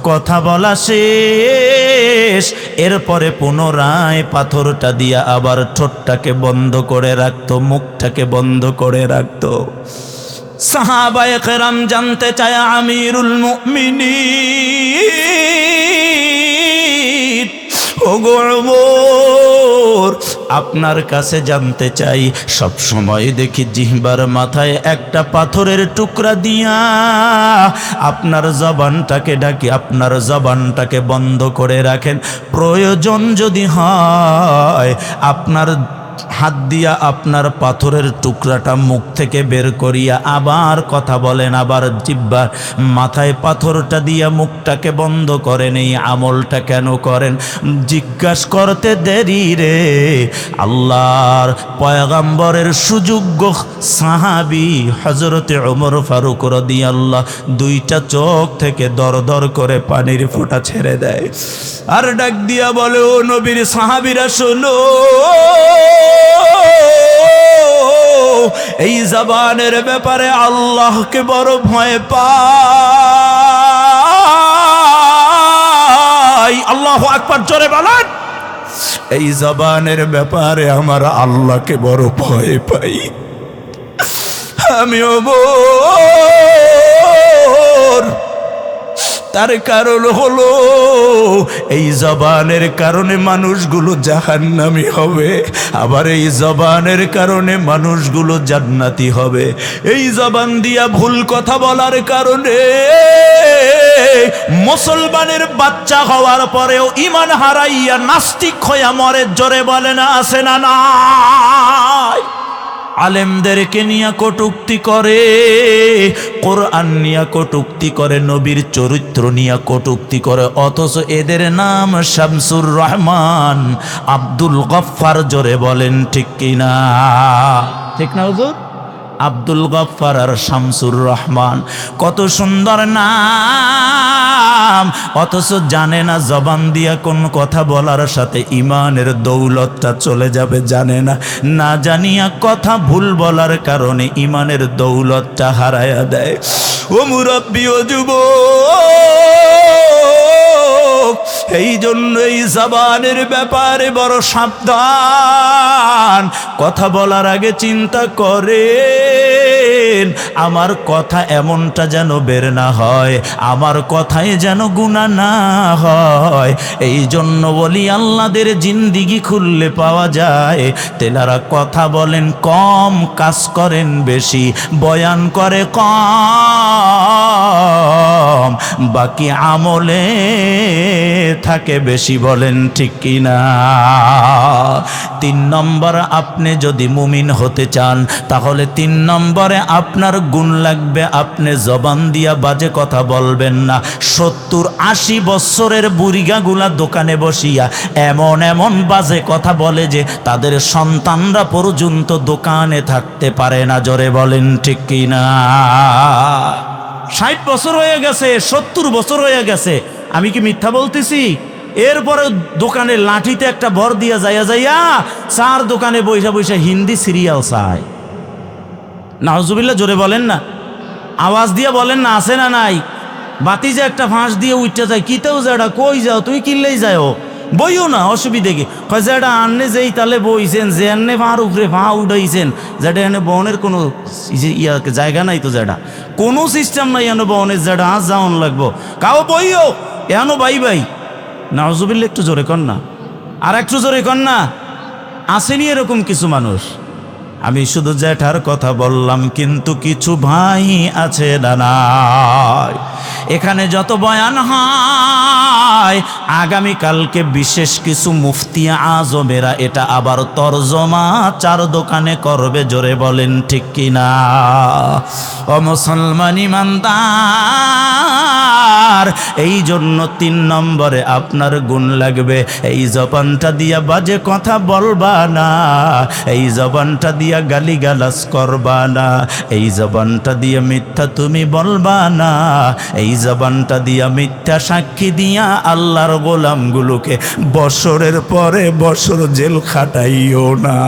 কথা বলা শেষ, এরপরে পুনরায় পাথরটা দিয়া আবার ঠোঁটটাকে বন্ধ করে রাখতো, মুখটাকে বন্ধ করে রাখতো। সাহাবায়ে কেরাম জানতে চায়, আমিরুল মুমিনিন ওগো ওমর, আপনার কাছে জানতে চাই, সব সময় দেখি জিহ্বার মাথায় একটা পাথরের টুকরা দিয়া আপনার জবানটাকে ঢাকি, আপনার জবানটাকে বন্ধ করে রাখেন। প্রয়োজন যদি হয় আপনার হাত দিয়া আপনার পাথরের টুকরাটা মুখ থেকে বের করিয়া আবার কথা বলেন, আবার জিহ্বার মাথায় পাথরটা দিয়া মুখটাকে বন্ধ করেন। এই আমলটা কেন করেন? জিজ্ঞাসা করতে দেরি রে, আল্লাহর পয়গম্বরের সুযোগ্য সাহাবী হযরতে ওমর ফারুক রাদিয়াল্লাহু 2টা চোখ থেকে দর দর করে পানির ফোঁটা ছেড়ে দেয়, আর ডাক দিয়া বলে, ও নবীর সাহাবীরা শোনো, এই জবানের ব্যাপারে আল্লাহকে বড় ভয় পাই। আল্লাহু আকবার, জোরে বলেন। এই জবানের ব্যাপারে আমার আল্লাহকে বড় ভয় পাই। আমিও তার কারণ হলো এই জবানের কারণে মানুষগুলো জাহান্নামী হবে, আবার এই জবানের কারণে মানুষগুলো জান্নাতি হবে। এই জবান দিয়া ভুল কথা বলার কারণে মুসলমানের বাচ্চা হওয়ার পরেও ঈমান হারাইয়া নাস্তিক হইয়া মরে। জোরে বলেন আছে না নাই? আলেমদেরকে নিয়ে কটূক্তি করে, কোরআন নিয়ে কটূক্তি করে, নবীর চরিত্র নিয়ে কটূক্তি করে, অথচ এদের নাম শামসুর রহমান, আব্দুল গফফার। জোরে বলেন ঠিক কিনা? ঠিক না হুজুর? আব্দুল গফফার আর শামসুর রহমান, কত সুন্দর নাম, অথচ জানে না জবান দিয়া কোন কথা বলার সাথে ইমানের দৌলতটা চলে যাবে, জানে না। না জানিয়া কথা ভুল বলার কারণে ইমানের দৌলতটা হারায়া দেয়। ও মুরব্বি, ও যুবক, এই জন্য এই জবানের ব্যাপারে বড় সাবধান। কথা বলার আগে চিন্তা করেন, আমার কথা এমনটা যেন বের না হয়, আমার কথায় যেন গুনাহ না হয়। এই জন্য বলি, আল্লাহদের জিন্দিগি খুললে পাওয়া যায় তেনারা কথা বলেন কম, কাজ করেন বেশি, বয়ান করে কম, বাকি আমলে থাকে বেশি। বলেন ঠিক কিনা? 3 নম্বর, আপনি যদি মুমিন হতে চান তাহলে 3 নম্বরে আপনার গুণ লাগবে, আপনি জবান দিয়া বাজে কথা বলবেন না। 70-80 বছরের বুড়িগাগুলা দোকানে বসিয়া এমন এমন বাজে কথা বলে যে তাদের সন্তানরা পর্যন্ত দোকানে থাকতে পারে না। জোরে বলেন ঠিক কিনা? 60 বছর হয়ে গেছে, 70 বছর হয়ে গেছে, আমি কি মিথ্যা বলতেছি? এরপরে দোকানে লাঠিতে একটা ভর দিয়া যাইয়া চার দোকানে বৈশা বৈশা হিন্দি সিরিয়াল চায়। নাউজুবিল্লাহ। জোরে বলেন না, আওয়াজ দিয়ে বলেন না, আছে না নাই? বাতি যে একটা ফাঁস দিয়ে উঠতে যায়, কিতেও যেটা, কই যাও তুমি? কিনলেই যাও, বইও না, অসুবিধে কি? কয় যেটা আননে যেই তালে বইছেন, যে আননে ফাঁর উপরে ফাঁ উঠাইছেন, যেটা এনে বনের কোনো জায়গা নাই, তো যেটা কোনো সিস্টেম নাই এনে বনের, যেটা আজ যাওয়ান লাগবো, কাও বইও এনো বাই বাই। নাউজুবিল্লাহ। একটু জোরে কর না, আর একটু জোরে কর না। আসেনি এরকম কিছু মানুষ? আমি শুধু জ্যাঠার কথা বললাম, কিন্তু কিছু ভাই আছে না নাই? এখানে যত বয়ান হয়, আগামীকালকে বিশেষ কিছু মুফতি আজমেরা এটা আবার তরজমা 4 দোকানে করবে। জোরে বলেন ঠিক কিনা? ও মুসলমান ইমানদার, এই জন্য 3 নম্বরে আপনার গুণ লাগবে, এই জবানটা দিয়া বাজে কথা বলবা না, এই জবানটা দিয়া গালিগালাজ করবা না, এই জবানটা দিয়ে মিথ্যা তুমি বলবা না, এই জবানটা দিয়া মিথ্যা সাক্ষী দিয়া আল্লাহর গোলামগুলোকে বছরের পরে বছর জেল খাটাইও না।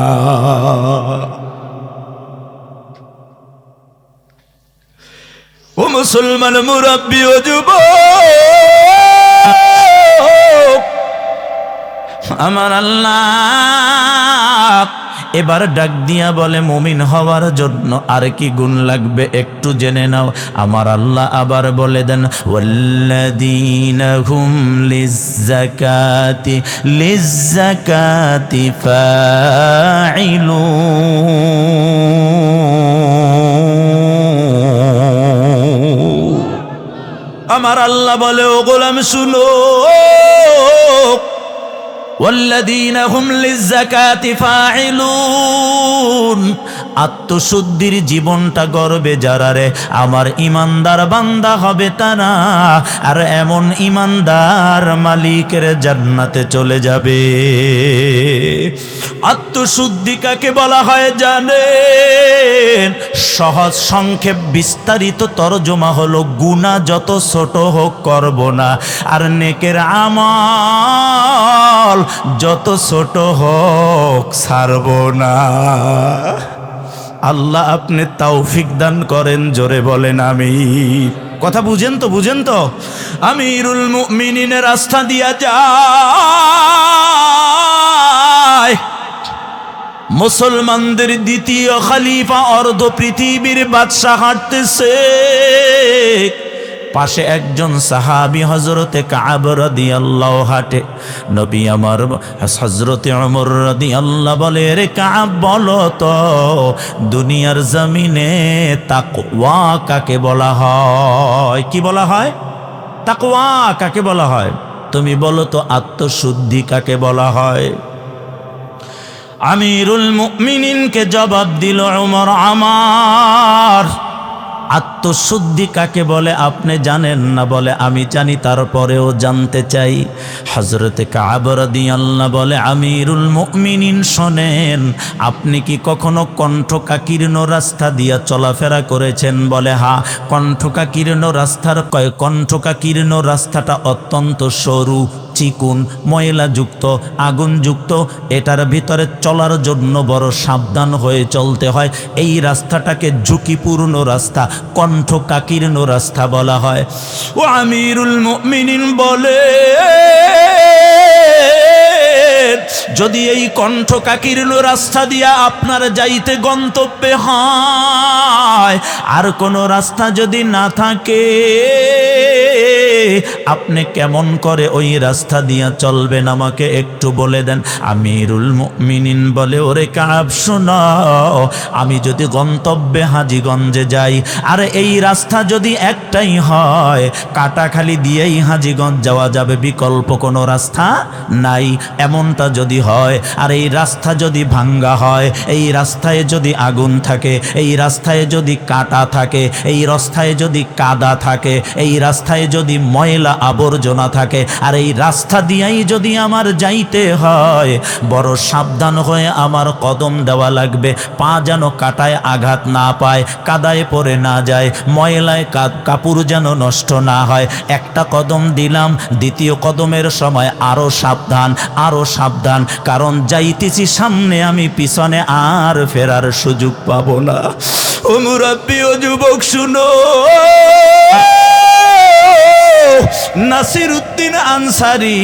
ও মুসলমান মুরব্বি, ও যুবক, আমার আল্লাহ এবার ডাক দিয়া বলে, মুমিন হওয়ার জন্য আর কি গুণ লাগবে একটু জেনে নাও। আমার আল্লাহ আবার বলে দেন, ওয়াল্লাযীনা হুম লিজ্জাকাতি ফাঈলুন। আমার আল্লাহ বলে, ও গোলাম শুনো, ওয়াল্লাযীনা হুম লিজ্জাকাতি ফাঈলুন। আত্মশুদ্ধির জীবনটা গর্বে যারা রে, আমার ইমানদার বান্দা হবে তারা, আর এমন ইমানদার মালিকের জান্নাতে চলে যাবে। আত্মশুদ্ধি কাকে বলা হয় জানেন? সহজ সংক্ষেপ বিস্তারিত তরজমা হলো, গুনাহ যত ছোট হোক করব না, আর নেকের আমল যত ছোট হোক ছাড়ব না। আল্লাহ আপনি তৌফিক দান করেন। জোরে বলেন আমিন। কথা বুঝেন তো? বুঝেন তো? আমিরুল মুমিনিনের রাস্তা দিয়া যায় মুসলমানদের দ্বিতীয় খলিফা, অর্ধ পৃথিবীর বাদশা হাঁটতেছে। পাশে একজন সাহাবী হযরতে কাব রাদিয়াল্লাহু হাঁটে। নবী আমার হযরতে ওমর রাদিয়াল্লাহু বলে, রে কাব বলো তো দুনিয়ার জমিনে তাকওয়া কাকে বলা হয়? কি বলা হয়? তাকওয়া কাকে বলা হয়? তুমি বলো তো আত্মশুদ্ধি কাকে বলা হয়? আমিরুল মুমিনিনকে জবাব দিল ওমর, আমার আত্মশুদ্ধি কাকে বলে আপনি জানেন না? বলে আমি জানি, তারপরেও জানতে চাই। হযরতে কাব রাদিয়াল্লাহু বলে, আমিরুল মুমিনিন শোনেন, আপনি কি কখনো কণ্ঠকাকীর্ণ রাস্তা দিয়া চলাফেরা করেছেন? বলে হ্যাঁ। কণ্ঠকাকীর্ণ রাস্তাটা অত্যন্ত সরু, চিকুন, ময়লাযুক্ত, আগুনযুক্ত। এটার ভিতরে চলার জন্য বড় সাবধান হয়ে চলতে হয়। এই রাস্তাটাকে ঝুঁকিপূর্ণ রাস্তা, কণ্ঠকাকীর্ণ রাস্তা বলা হয়। ও আমিরুল মুমিনিন বলে, যদি এই কণ্ঠকাকীর্ণ রাস্তা দিয়া আপনার যাইতে গন্তব্যে হয়, আর কোনো রাস্তা যদি না থাকে, আপনি কেমন করে ওই রাস্তা দিয়া চলবেন আমাকে একটু বলে দেন। আমিরুল মুমিনিন বলে, ওরে কাব শোনাও, আমি যদি গন্তব্যে হাজীগঞ্জে যাই, আর এই রাস্তা যদি একটাই হয়, কাটাখালি দিয়েই হাজীগঞ্জ যাওয়া যাবে, বিকল্প কোনো রাস্তা নাই, এমনটা যদি হয়, আর এই রাস্তা যদি ভাঙ্গা হয়, এই রাস্তায় যদি আগুন থাকে, এই রাস্তায় যদি কাটা থাকে, এই রাস্তায় যদি কাদা থাকে, এই রাস্তায় যদি ময়লা আবর্জনা থাকে, আর এই রাস্তা দিয়েই যদি আমার যাইতে হয়, বড় সাবধান হয়ে আমার কদম দেওয়া লাগবে, পা যেন কাটায় আঘাত না পায়, কাদায় পড়ে না যায়, ময়লায় কাপড় যেন নষ্ট না হয়। একটা কদম দিলাম, দ্বিতীয় কদমের সময় আরো সাবধান, আরো সাবধান, কারণ যাইতেছি সামনে, আমি পিছনে আর ফেরার সুযোগ পাবো না। ও মুরাব্বি, ও যুবক শুনো, নাসিরউদ্দিন আনসারী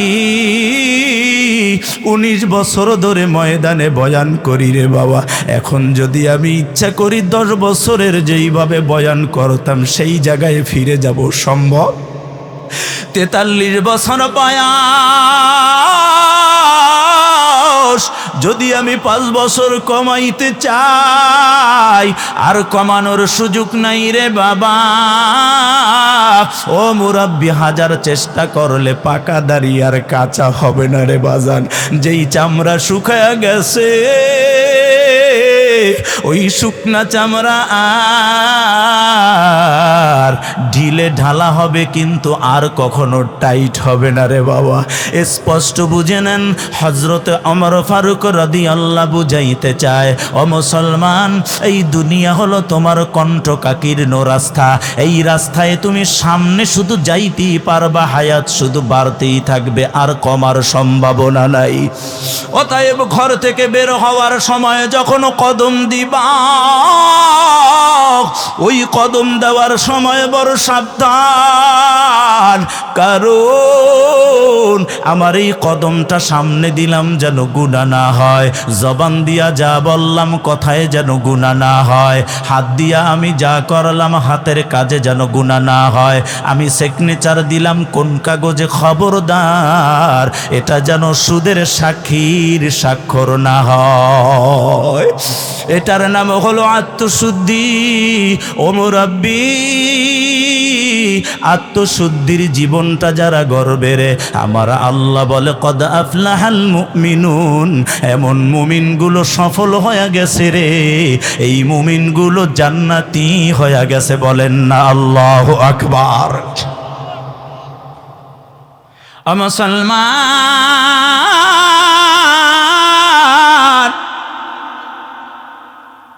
19 বছর ধরে ময়দানে বয়ান করি রে বাবা। এখন যদি আমি ইচ্ছা করি 10 বছরের যেইভাবে বয়ান করতাম সেই জায়গায় ফিরে যাব, সম্ভব? 43 বছর বয়স, যদি আমি 5 বছর কমাইতে চাই, আর কমানোর সুযোগ নাই রে বাবা। ও মুরাব্বি, হাজার চেষ্টা করলে পাকা দাড়ি আর কাঁচা হবে না রে বাজান। যেই চামড়া শুকায়া গেছে, ওই শুকনা চামড়া আর ঢিলে ঢালা হবে, কিন্তু আর কখনো টাইট হবে না রে বাবা। স্পষ্ট বুঝে নেন, হযরতে ওমর ফারুক রাদিয়াল্লাহু বুঝাইতে চায়, ও মুসলমান, এই দুনিয়া হলো তোমার কণ্ঠকাকীর্ণ রাস্তা। এই রাস্তায় তুমি সামনে শুধু যাইতেই পারবা, হায়াত শুধু বাড়তেই থাকবে, আর কমার সম্ভাবনা নাই। অতএব ঘর থেকে বের হওয়ার সময় যখন কদম দিবা, ওই কদম দেওয়ার সময় বড় সাবধান, কারণ আমার এই কদমটা সামনে দিলাম যেন গুনাহ না হয়, জবান দিয়া যা বললাম কথায় যেন গুনাহ না হয়, হাত দিয়া আমি যা করলাম হাতের কাজে যেন গুনাহ না হয়, আমি সিগনেচার দিলাম কোন কাগজে, খবরদার এটা যেন সুদের সাক্ষীর স্বাক্ষর না হয়। এটার নাম হলো আত্মশুদ্ধি। ও মুরাব্বি, আত্মশুদ্ধির জীবনটা যারা গড়বে রে, আমার আল্লাহ বলে, কদ আফলাহাল মুমিনুন, এমন মুমিনগুলো সফল হয়ে গেছে রে, এই মুমিনগুলো জান্নাতি হয়ে গেছে। বলেন না আল্লাহু আকবার। মুসলমান,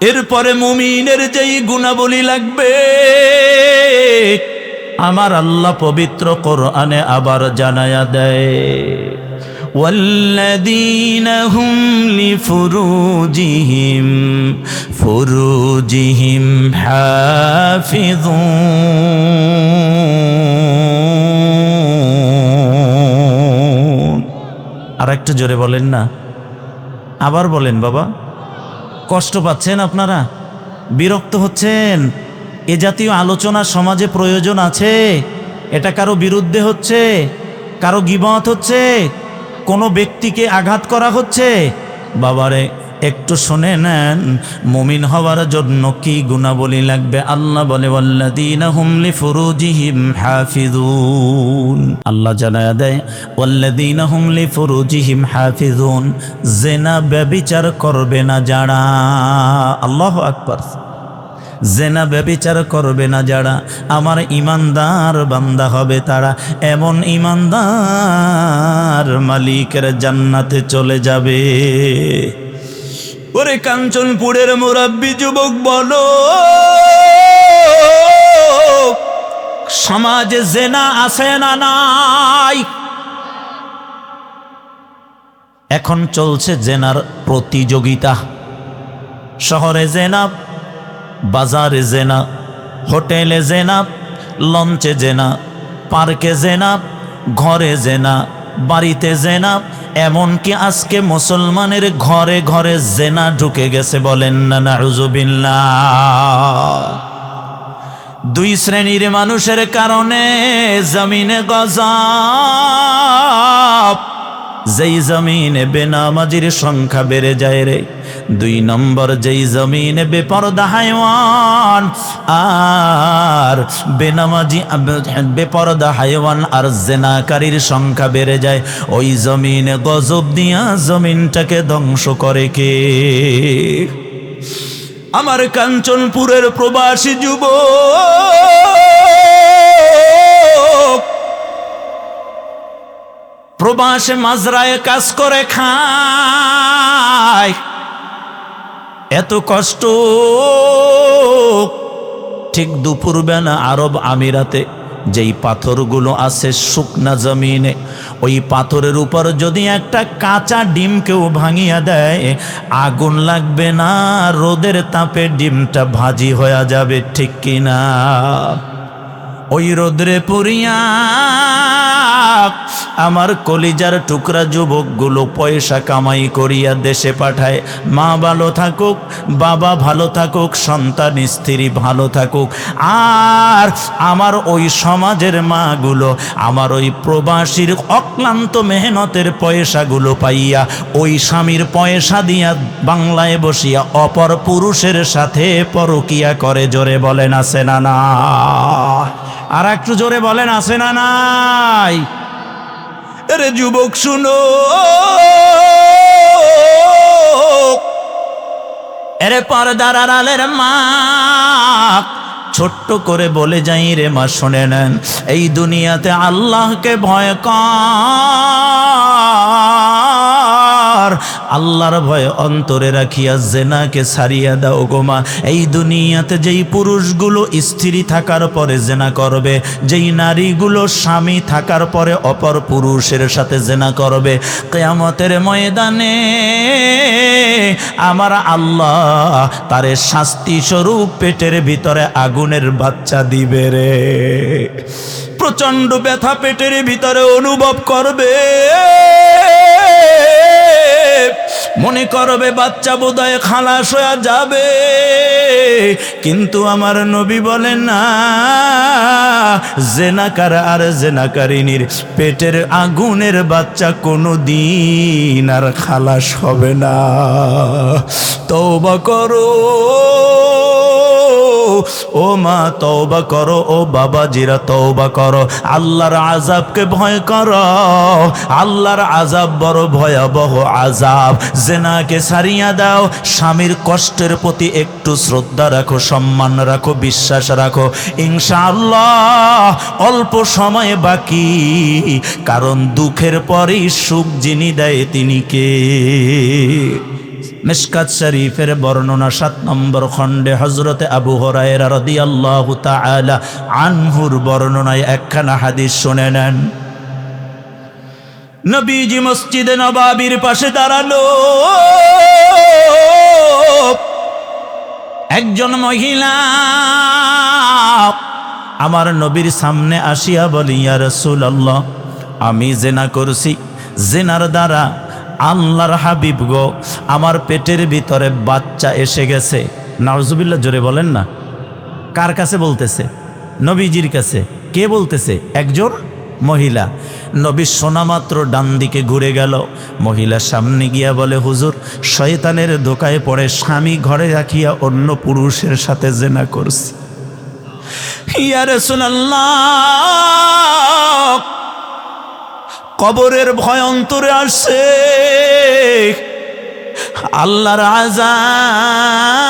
এরপরে মুমিনের যেই গুণাবলী লাগবে, আমার আল্লাহ পবিত্র কোরআনে আবার জানায়া দেয়, ওয়াল্লাযীনা হুম লিফুরুজিহিম হাফিযুন। আর একটু জোরে বলেন না, আবার বলেন বাবা। কষ্ট পাচ্ছেন আপনারা? বিরক্ত হচ্ছেন? এ জাতীয় আলোচনা সমাজে প্রয়োজন আছে? এটা কারো বিরুদ্ধে হচ্ছে, কারো গীবত হচ্ছে, কোনো ব্যক্তিকে আঘাত করা হচ্ছে। বাবারে একটু শুনে নেন, মুমিন হওয়ার জন্য কি গুণাবলী লাগবে। আল্লাহ বলে ওয়াল্লাযীনা হুম লিফুরুজিহিম হাফিজুন। আল্লাহ জানায়া দেয় ওয়াল্লাযীনা হুম লিফুরুজিহিম হাফিজুন, জিনা ব্যভিচার করবে না যারা। আল্লাহু আকবার। জেনা ব্যভিচার করবে না যারা, আমার ইমানদার বান্দা হবে তারা। এমন ইমানদার মালিকের জান্নাতে চলে যাবে। ওরে কাঞ্চনপুরের মুরাব্বি যুবক বলো, সমাজে জেনা আছে না নাই? এখন চলছে জেনার প্রতিযোগিতা। শহরে জেনা, বাজারে জেনা, হোটেলে জেনা, লঞ্চে জেনা, পার্কে জেনা, ঘরে জেনা, বাড়িতে জেনা, এমনকি আজকে মুসলমানের ঘরে ঘরে জেনা ঢুকে গেছে। বলেন না নাউযুবিল্লাহ। দুই শ্রেণীর মানুষের কারণে জমিনে গজব। যেই জমিনে বেনামাজির সংখ্যা বেড়ে যায় রে, দুই নম্বর যেই জমিনে বেপরদা হাইওয়ান আর বেনামাজি বেপরদা হাইওয়ান আর জেনাকারীর সংখ্যা বেড়ে যায়, ওই জমিনে গজব দিয়া জমিনটাকে ধ্বংস করে কে? আমার কাঞ্চনপুরের প্রবাসী যুবক, প্রবাসে মাজরায় কাজ করে খায়, এত কষ্ট। ঠিক দুপুরবেলা আরব আমিরাতে যেই পাথরগুলো আছে শুকনা জমিনে, ওই পাথরের উপর যদি একটা কাঁচা ডিম কেউ ভাঙিয়া দেয়, আগুন লাগবে না, রোদের তাপে ডিমটা ভাজি হয়ে যাবে, ঠিক কিনা? ওই রোদ্রে পুরিয়া আমার কলিজার টুকরা যুবকগুলো পয়সা কামাই করিয়া দেশে পাঠায়। মা ভালো থাকুক, বাবা ভালো থাকুক, সন্তান স্ত্রী ভালো থাকুক। আর আমার ওই সমাজের মাগুলো আমার ওই প্রবাসীর অক্লান্ত মেহনতের পয়সাগুলো পাইয়া ওই স্বামীর পয়সা দিয়া বাংলায় বসিয়া অপর পুরুষের সাথে পরকিয়া করে। জোরে বলেন আছে না না? আর একটু জোরে বলেন আছে না নাই? আরে যুবক শুনো, এরে পর্দার আড়ালের মা, ছোট্ট করে বলে যাই রে মা, শুনে নেন, এই দুনিয়াতে আল্লাহকে ভয় কর, আল্লাহর ভয় অন্তরে রাখিয়া জেনাকে ছাড়িয়া দাও গো মা। এই দুনিয়াতে যেই পুরুষগুলো স্ত্রী থাকার পরে জেনা করবে, যেই নারীগুলো স্বামী থাকার পরে অপর পুরুষের সাথে জেনা করবে, কিয়ামতের ময়দানে আমার আল্লাহ তারে শাস্তি স্বরূপ পেটের ভিতরে আগুনের বাচ্চা দিবে রে। প্রচন্ড ব্যথা পেটের ভিতরে অনুভব করবে, মনে করবে বাচ্চা বোধহয় খালাস হয়ে যাবে। কিন্তু আমার নবী বলেন না, জেনাকার আর জেনাকারিনীর পেটের আগুনের বাচ্চা কোনো দিন আর খালাস হবে না। তওবা করো ও মা, তওবা করো, ও বাবাজিরা তওবা করো, আল্লাহর আযাবকে ভয় করো। আল্লাহর আযাব বড় ভয়াবহ আযাব। জেনাকে ছাড়িয়া দাও, স্বামীর কষ্টের প্রতি একটু শ্রদ্ধা রাখো, সম্মান রাখো, বিশ্বাস রাখো, ইনশাআল্লাহ অল্প সময় বাকি। কারণ দুঃখের পরেই সুখ যিনি দেয় তিনি কে? মিশকাত শরীফের বর্ণনা 7 নম্বর খণ্ডে হযরতে আবু হুরায়রা রাদিয়াল্লাহু তাআলা আনহুর বর্ণনায় একখানা হাদিস শুনে নেন। নবীজি মসজিদে নববীর পাশে দাঁড়ালো, একজন মহিলা আমার নবীর সামনে আসিয়া বলি, ইয়া রাসূলুল্লাহ, আমি জিনা করছি, জিনার দ্বারা আল্লাহর হাবিব গো আমার পেটের ভিতরে বাচ্চা এসে গেছে। নাউজুবিল্লাহ, জোরে বলেন না। কার কাছে বলতেছে? নবীজির কাছে। কে বলতেছে? একজন মহিলা। নবী শোনা মাত্র ডান দিকে ঘুরে গেল। মহিলা সামনে গিয়া বলে, হুজুর, শয়তানের ধোকায় পড়ে স্বামী ঘরে রাখিয়া অন্য পুরুষের সাথে জিনা করছে। ইয়া রাসূলুল্লাহ, কবরের ভয় অন্তরে আসছে, আল্লাহর আযাব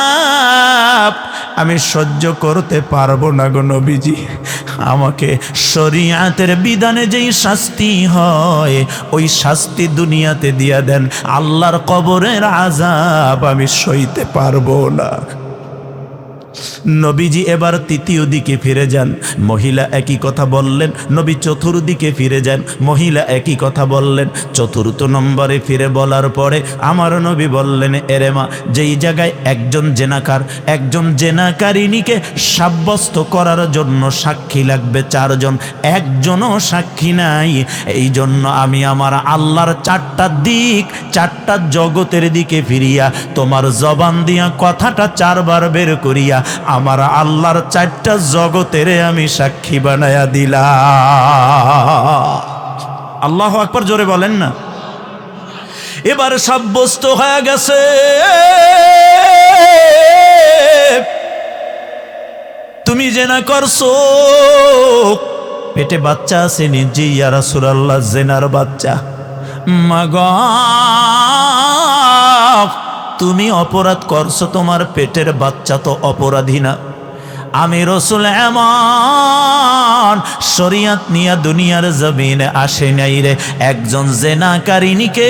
আমি সহ্য করতে পারবো না গো নবীজি, আমাকে শরীয়তের বিধানে যেই শাস্তি হয় ওই শাস্তি দুনিয়াতে দিয়া দেন, আল্লাহর কবরের আযাব আমি সইতে পারবো না। নবীজি এবার তৃতীয় দিকে ফিরে যান, মহিলা একই কথা বললেন। নবী চতুর্দিকে ফিরে যান, মহিলা একই কথা বললেন। চতুর্থ নম্বরে ফিরে বলার পরে আমার নবী বললেন, এরে মা, যেই জায়গায় একজন জেনাকার, একজন জেনাকারিনীকে সাব্যস্ত করার জন্য সাক্ষী লাগবে 4 জন, একজনও সাক্ষী নাই। এই জন্য আমি আমার আল্লাহর 4টা দিক, 4টা জগতের দিকে ফিরিয়া তোমার জবান দিয়া কথাটা 4 বার বের করিয়া আমার আল্লাহর 4টা জগতের আমি সাক্ষী বানায়া দিলাম। আল্লাহু আকবার, জোরে বলেন না। এবার সাব্যস্ত হয়ে গেছে তুমি জেনা করছো, পেটে বাচ্চা আছে নিজে। ইয়া রাসূলুল্লাহ, জেনার বাচ্চা। মাগো, তুমি অপরাধ করছো, তোমার পেটের বাচ্চা তো অপরাধী না। আমি রাসূল এমন শরীয়ত নিয়ে দুনিয়ার জমিনে আসে নাই রে, একজন জেনাকারিনীকে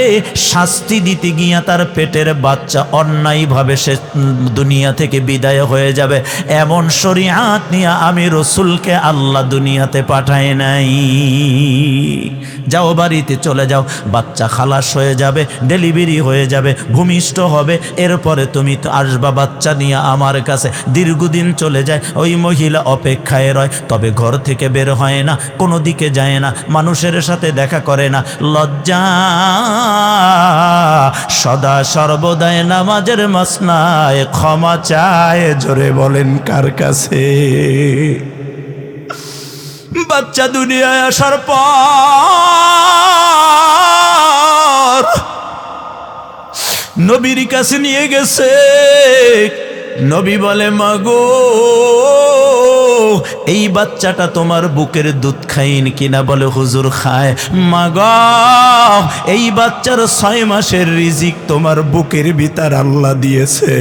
শাস্তি দিতে গিয়া তার পেটের বাচ্চা অন্যায়ভাবে সে দুনিয়া থেকে বিদায় হয়ে যাবে, এমন শরীয়ত নিয়ে আমি রাসূলকে আল্লাহ দুনিয়াতে পাঠায় নাই। যাও, বাড়িতে চলে যাও, বাচ্চা খালাস হয়ে যাবে, ডেলিভারি হয়ে যাবে, ভূমিষ্ঠ হবে, এরপরে তুমি তো আসবা বাচ্চা নিয়ে আমার কাছে। দীর্ঘদিন চলে যায়, ওই মহিলা অপেক্ষায় রয়, তবে ঘর থেকে বের হয় না, কোনো দিকে যায় না, মানুষের সাথে দেখা করে না। লজ্জা সদা সর্বদাই নামাজের মাসনায় ক্ষমা চায়। জোরে বলেন কার কাছে? বাচ্চা দুনিয়ায় আসার পর নবীর কাছে নিয়ে গেছে। নবী বলে, মাগো, এই বাচ্চাটা তোমার বুকের দুধ খাইন কিনা? বলে, হুজুর খায়। মাগো, এই বাচ্চার 6 মাসের রিজিক তোমার বুকের ভিতর আল্লাহ দিয়েছে।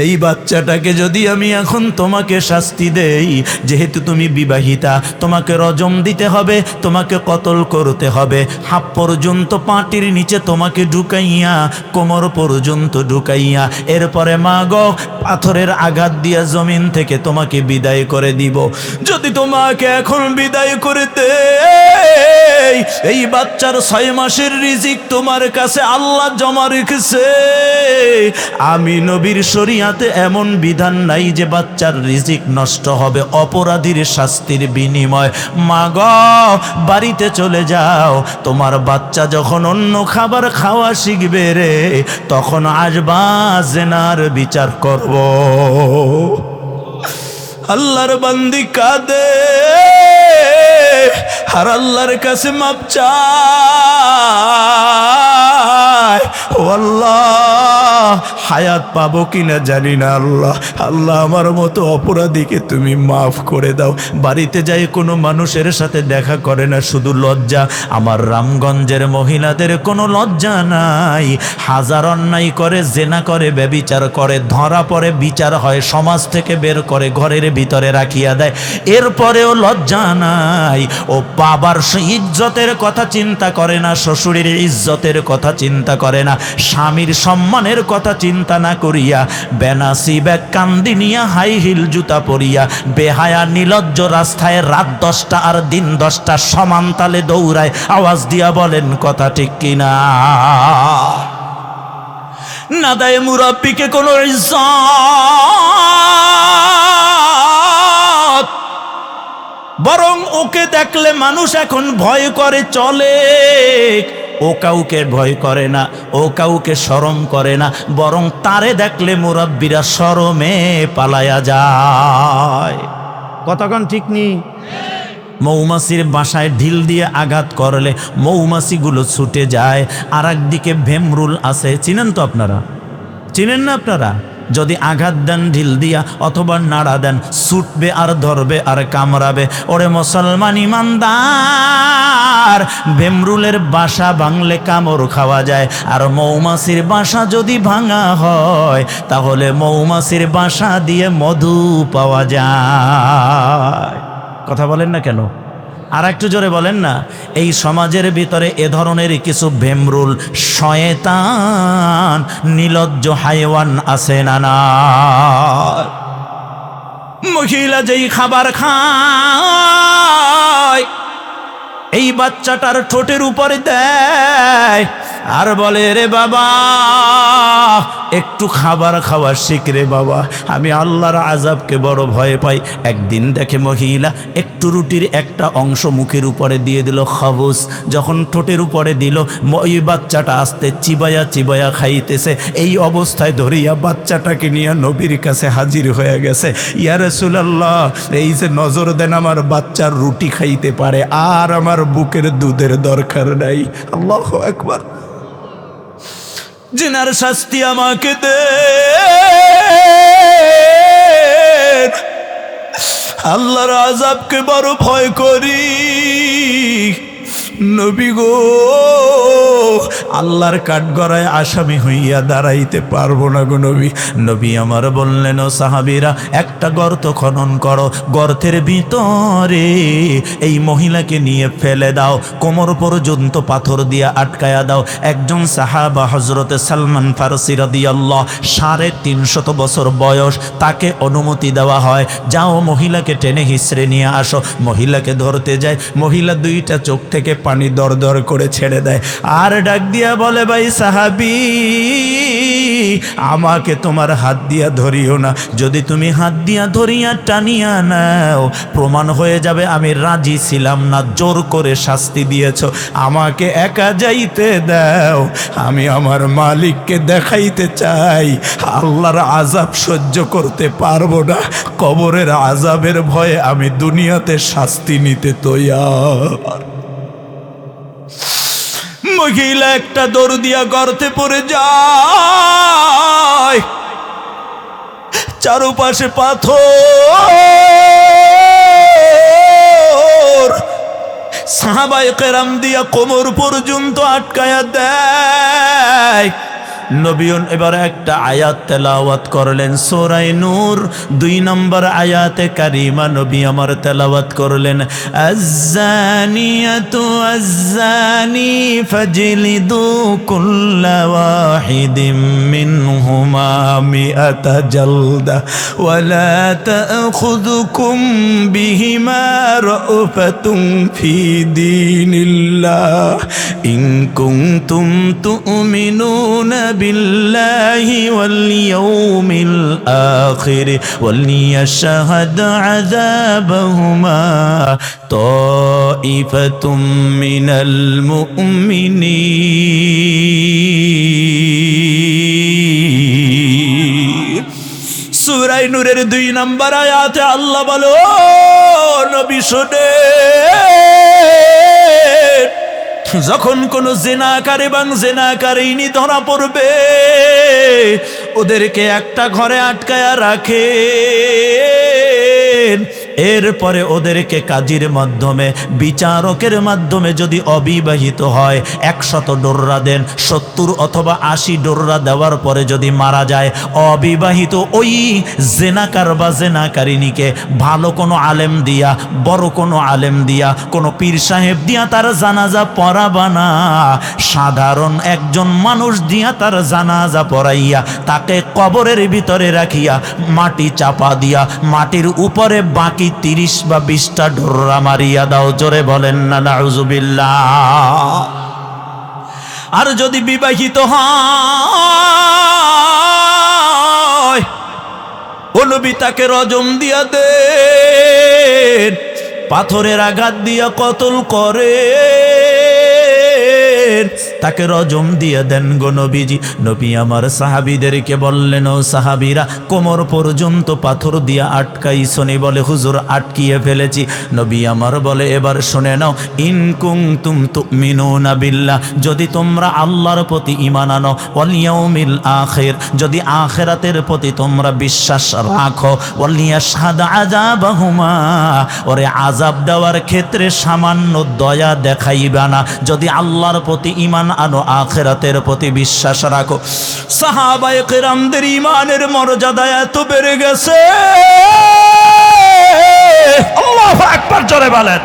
এই বাচ্চাটাকে যদি আমি এখন তোমাকে শাস্তি দেই, যেহেতু তুমি বিবাহিতা, তোমাকে রজম দিতে হবে, তোমাকে কতল করতে হবে, হাত পর্যন্ত পাটির নিচে তোমাকে ঢুকাইয়া কোমর পর্যন্ত ঢুকাইয়া, এরপরে মাগো পাথরের আঘাত দিয়া জমিন থেকে তোমাকে বিদায় করে দিব। যদি তোমাকে এখন বিদায় করে দেই, এই বাচ্চার 6 মাসের রিজিক তোমার কাছে আল্লাহ জমা রেখেছে। আমি নবীর শরীয়তে এমন বিধান নাই যে বাচ্চার রিজিক নষ্ট হবে অপরাধীর শাস্তির বিনিময়। মাগো, বাড়িতে চলে যাও, তোমার বাচ্চা যখন অন্য খাবার খাওয়া শিখবে রে, তখন আসবা, জেনার বিচার করব। আল্লাহর বান্দি কাঁদে আর আল্লাহর কাছে মাপ চায়। ও আল্লাহ, হায়াত পাবো কিনা জানি না। আল্লাহ, আল্লাহ, আমার মতো অপরাধীকে তুমি মাফ করে দাও। বাড়িতে যাই কোনো মানুষের সাথে দেখা করে না, শুধু লজ্জা। আমার রামগঞ্জের মহিলাদের কোনো লজ্জা নাই, হাজার অন্যায় করে, জেনা করে, ব্যভিচার করে, ধরা পড়ে, বিচার হয়, সমাজ থেকে বের করে ঘরের ভিতরে রাখিয়া দেয়, এরপরেও লজ্জা নাই। ও বাবার ইজ্জতের কথা চিন্তা করে না, শ্বশুরের ইজ্জতের কথা চিন্তা করে না, স্বামীর সম্মানের কথা চিন্তা না করিয়া বেনাসি ব্যাগ কান্দি নিয়া হাই হিল জুতা পরিয়া বেহায়া নিলজ্জ রাস্তায় রাত 10টা আর দিন 10টা সমান তালে দৌড়ায়। আওয়াজ দিয়া বলেন কথা ঠিক কিনা? না দেয় মুরাব্বিকে কোনো ইজ্জত, বরং ওকে দেখলে মানুষ এখন ভয় করে চলে। ও কাউকে ভয় করে না, ও কাউকে শরম করে না, বরং তারে দেখলে মুরাব্বিরা শরমে পালায়া যায়। কতক্ষণ ঠিক নেই? মৌমাছির বাসায় ঢিল দিয়ে আঘাত করলে মৌমাছিগুলো ছুটে যায়। আর একদিকে ভেমরুল আছে, চিনেন তো আপনারা? চিনেন না আপনারা? যদি আঘাত দেন ঢিল দিয়া অথবা নাড়া দেন, ছুটবে আর ধরবে আর কামড়াবে। ওরে মুসলমান ইমানদার, ভেমরুলের বাসা ভাঙলে কামড় খাওয়া যায়, আর মৌমাছির বাসা যদি ভাঙা হয় তাহলে মৌমাছির বাসা দিয়ে মধু পাওয়া যায়। কথা বলেন না কেন? আর একটু জোরে বলেন না। এই সমাজের ভিতরে এ ধরনের কিছু ভেমরুল, শয়তান, নিলজ্জ হাইওয়ান আছে না না? মহিলা যেই খাবার খায় এই বাচ্চাটার ঠোঁটের উপরে দেয় আর বলে, রে বাবা একটু খাবার খাওয়া শিখ রে বাবা, আমি আল্লাহর আযাবকে বড় ভয় পাই। একদিন দেখে মহিলা একটু রুটির একটা অংশ মুখের উপরে দিয়ে দিল, খাবুস। যখন ঠোঁটের উপরে দিল, ওই বাচ্চাটা আস্তে চিবায়া চিবায়া খাইতেছে। এই অবস্থায় ধরিয়া বাচ্চাটাকে নিয়ে নবীর কাছে হাজির হয়ে গেছে। ইয়া রাসূলুল্লাহ, এই যে নজর দেন, আমার বাচ্চার রুটি খাইতে পারে আর আমার বুকের দুধের দরকার নাই। আল্লাহু আকবার। জিনার শাস্তি আমাকে দে, আল্লাহর আযাবকে বড় ভয় করি। নবী গো, আল্লাহর কাঠগড়ায় আসামি হইয়া দাঁড়াইতে পারবো না গো নবী। নবী আমার বললেন, ও সাহাবীরা, একটা গর্ত খনন করো, গর্তের ভিতরে এই মহিলাকে নিয়ে ফেলে দাও, কোমর পর্যন্ত পাথর দিয়ে আটকায়া দাও। একজন সাহাবা হযরতে সালমান ফারসি রাদিয়াল্লাহু, 350 বছর বয়স, তাকে অনুমতি দেওয়া হয়, যাও মহিলাকে টেনে হিসড়ে নিয়ে আসো। মহিলাকে ধরতে যায়, মহিলা দুইটা চোখ থেকে পানি দর দর করে ছেড়ে দেয় আর ডাক দিয়া বলে, ভাই সাহাবী, আমাকে তোমার হাত দিয়া ধরিও না। যদি তুমি হাত দিয়া ধরিয়া টানিয়া নাও, প্রমাণ হয়ে যাবে আমি রাজি ছিলাম না, জোর করে শাস্তি দিয়েছ। আমাকে একা যাইতে দাও, আমি আমার মালিককে দেখাইতে চাই। আল্লাহর আযাব সহ্য করতে পারবো না, কবরের আযাবের ভয়ে আমি দুনিয়াতে শাস্তি নিতে তৈয়ার। মহিলা একটা দৌড় দিয়া গর্তে পড়ে যায়, চারপাশে পাথর, সাহাবায়ে কেরাম দিয়া কোমর পর্যন্ত আটকায়া দেয়। নবী এবার একটা আয়াত তেলাওয়াত করলেন, সূরা নূর 2 নম্বর আয়াতে কারিমা নবী আমার তেলাওয়াত করলেন, আয-যানিয়াতু আয-যানি ফাজলিদু কুল্লা ওয়াহিদিম মিনহুমা মিআতা জালদা ওয়া লা তা'খুযুকুম বিহিমা রা'ফাতুন ফি দীনিল্লাহ ইন কুনতুম তু'মিনুনা بالله واليوم الآخر وليشهد عذابهما طائفة من المؤمنين। সূরা নূরের 2 নম্বর আয়াতে আল্লাহ বলো, নবী শুনে, যখন কোন জিনাকার এবং জিনাকারিনী ধরা পড়বে, ওদেরকে একটা ঘরে আটকায়া রাখে, এরপরে ওদেরকে কাজীর মাধ্যমে, বিচারকের মাধ্যমে যদি অবিবাহিত হয় 100 ডোররা দেন, 70 অথবা 80 ডোররা দেওয়ার পরে যদি মারা যায়, অবিবাহিত ওই জেনাকার বা জেনাকারিনীকে ভালো কোনো আলেম দিয়া, বড় কোনো আলেম দিয়া, কোনো পীর সাহেব দিয়া তার জানাজা পড়াবা না, সাধারণ একজন মানুষ দিয়া তার জানাজা পড়াইয়া তাকে কবরের ভিতরে রাখিয়া মাটি চাপা দিয়া মাটির উপরে বাকি 30 বা 20টা ডোররা মারিয়া দাও। জোরে বলেন না নাউজুবিল্লাহ। আর যদি বিবাহিত হয়, ও নবী তাকে রজম দিয়া দেন, পাথরের আঘাত দিয়া কতল করে। তাকে রজম দিয়ে দেন গো নবীজি। নবী আমার সাহাবীদেরকে বললেন, ও সাহাবীরা, কোমর পর্যন্ত পাথর দিয়ে আটকাইছনি? বলে হুজুর আটকিয়ে ফেলেছি। নবী আমার বলে, এবার শুনে নাও, ইন কুনতুম তুমিনুনা বিল্লাহ, যদি তোমরা আল্লাহর প্রতি ঈমান আনো, ওয়াল ইয়াউমিল আখির, যদি আখিরাতের প্রতি তোমরা বিশ্বাস রাখো, ওয়াল ইয়াশহাদ আযাবাহুমা, ওরে আযাব দেওয়ার ক্ষেত্রে সামান্য দয়া দেখাইবা না, যদি আল্লাহর প্রতি ঈমান আনো, আখিরাতের প্রতি বিশ্বাস রাখো। সাহাবায়ে কেরামদের ঈমানের মর্যাদা এত বেড়ে গেছে, আল্লাহু আকবার জোরে বলেন।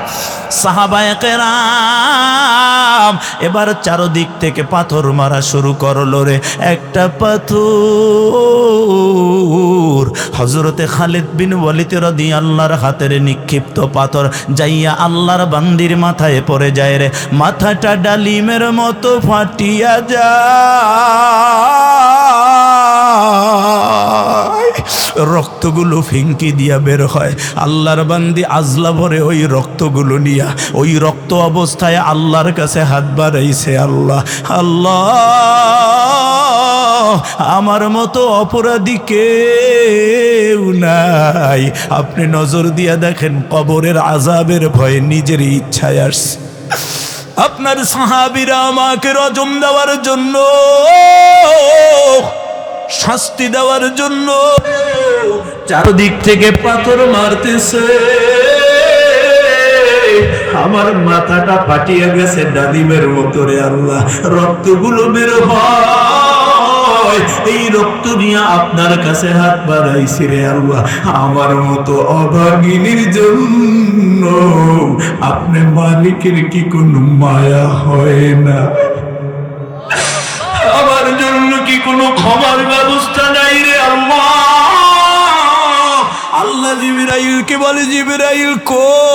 সাহাবায়ে কেরাম এবার চারদিক থেকে পাথর মারা শুরু করলো রে। একটা পাথর হযরতে খালিদ বিন ওয়ালিদ রাদিয়াল্লাহর হাতের নিক্ষিপ্ত পাথর যাইয়া আল্লাহর বান্দির মাথায় পড়ে যায় রে। মাথাটা ডালিমের মতো ফাটিয়া যায়, রক্তগুলো ফিঙ্কি দিয়া বের হয়। আল্লাহর বান্দি আজলা ভরে ওই রক্তগুলো নিয়া ওই রক্ত অবস্থায় আল্লাহর কাছে হাত বাড়াইছে, আল্লাহ আল্লাহ, আমার মতো অপরাধী কেউ নাই, আপনি নজর দিয়া দেখেন। কবরের আযাবের ভয়ে নিজের ইচ্ছায় আসছে। আপনার সাহাবীরা আমাকে রজম দেওয়ার জন্য, শাস্তি দেওয়ার জন্য চারদিক থেকে পাথর মারতেছে, আমার মাথাটা ফাটিয়ে গেছে ডালিমের মতো রে আল্লাহ, রক্তগুলো বের হয়, এই রক্ত নিয়ে আপনার কাছে হাত বাড়াইছি রে আল্লাহ, আমার মতো অভাগিনীর জন্য আপনি মালিকের কি কোনো মায়া হয় না? আমার জন্য কি কোনো ক্ষমার ব্যবস্থা নাই রে আল্লাহ? আল্লাহ জিবরাইলকে বলে, জিবরাইল কই,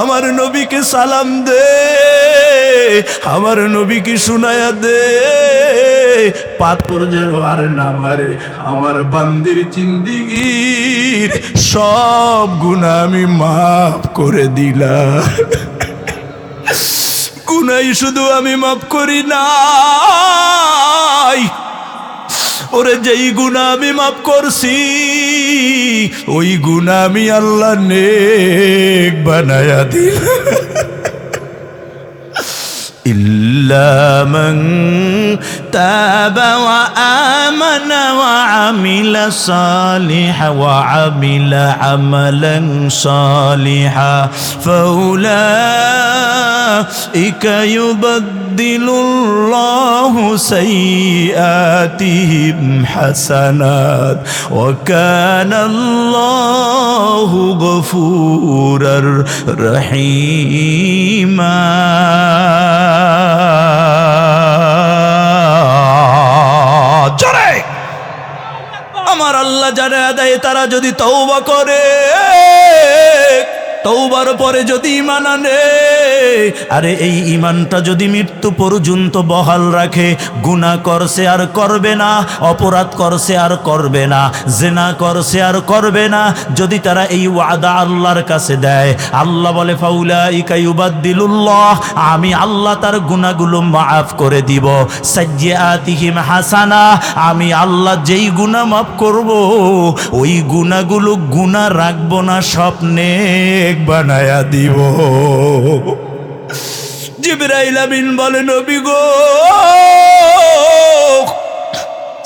আমার নবীকে সালাম দে, আমার নবীকে শুনায়া দে, পাথর যেন আর না মারে, আমার বান্দির জিন্দেগীর সব গুনাহ আমি মাফ করে দিলাম। গুনাই শুধু আমি মাফ করি নাই, ওরে যেই গুনাহ আমি মাফ করছি ওই গুনাহ আমি আল্লাহ নেক বানায়া দিল। ইল্লা মান তাবা ওয়া আমানা ওয়া আমিলা সালিহা ওয়া আমিলা আমালান সালিহা ফাউলাইকা ইউবাদদিলুল্লাহু সাইয়্যাতিহিম হাসানাত ওয়া কানাল্লাহু গফুরার রহিমা। আমার আল্লাহ জানা দেয়, তারা যদি তওবা করে, তওবার পরে যদি ঈমান আনে, আরে এই ঈমানটা যদি মৃত্যু পর্যন্ত বহাল রাখে, গুনাহ করছে আর করবে না, অপরাধ করছে আর করবে না, জিনা করছে আর করবে না, যদি তারা এই ওয়াদা আল্লাহর কাছে দেয়, আল্লাহ বলে ফাউলাইকা ইউবাদদিলুল্লাহ, আমি আল্লাহ তার গুনাহগুলো মাফ করে দিব, সাইয়্যাতিহিম হাসানা, আমি আল্লাহ যেই গুনাহ মাফ করব ওই গুনাহগুলো গুনাহ রাখবো না, সব নেক বানায়া দিব। জিবরাইল আমিন বলে, নবী গো,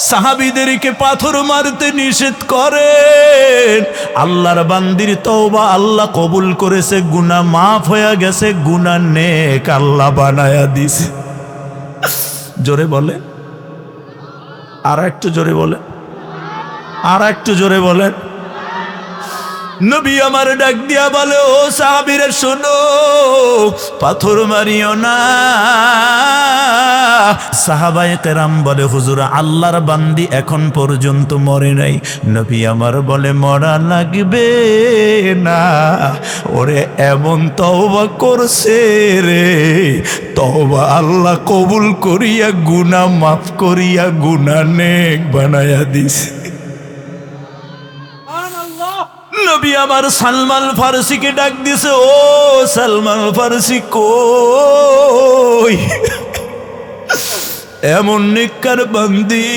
সাহাবীদেরকে পাথর মারতে নিষেধ করেন, আল্লাহর বান্দির তওবা আল্লাহ কবুল করেছে, গুনাহ মাফ হয়ে গেছে, গুনাহ নেক আল্লাহ বানায়া দিছে। জোরে বলে, আর একটু জোরে বলে, আর একটু জোরে বলেন। নবী আমার ডাক দিয়া বলে, ও সাহাবীরা শোনো, পাথর মারিও না। সাহাবায়ে কেরাম বলে, হুজুর আল্লাহর বান্দি এখন পর্যন্ত মরে নাই। নবী আমার বলে, মরা লাগবে না, ওরে এমন তওবা করছে রে, তওবা আল্লাহ কবুল করিয়া গুনাহ মাফ করিয়া গুনাহ নেক বানায়া দিছে। নবী আমার সালমান ফারসিকে ডাক দিছে, ও সালমান ফারসি কই? এমন নেককার বান্দি,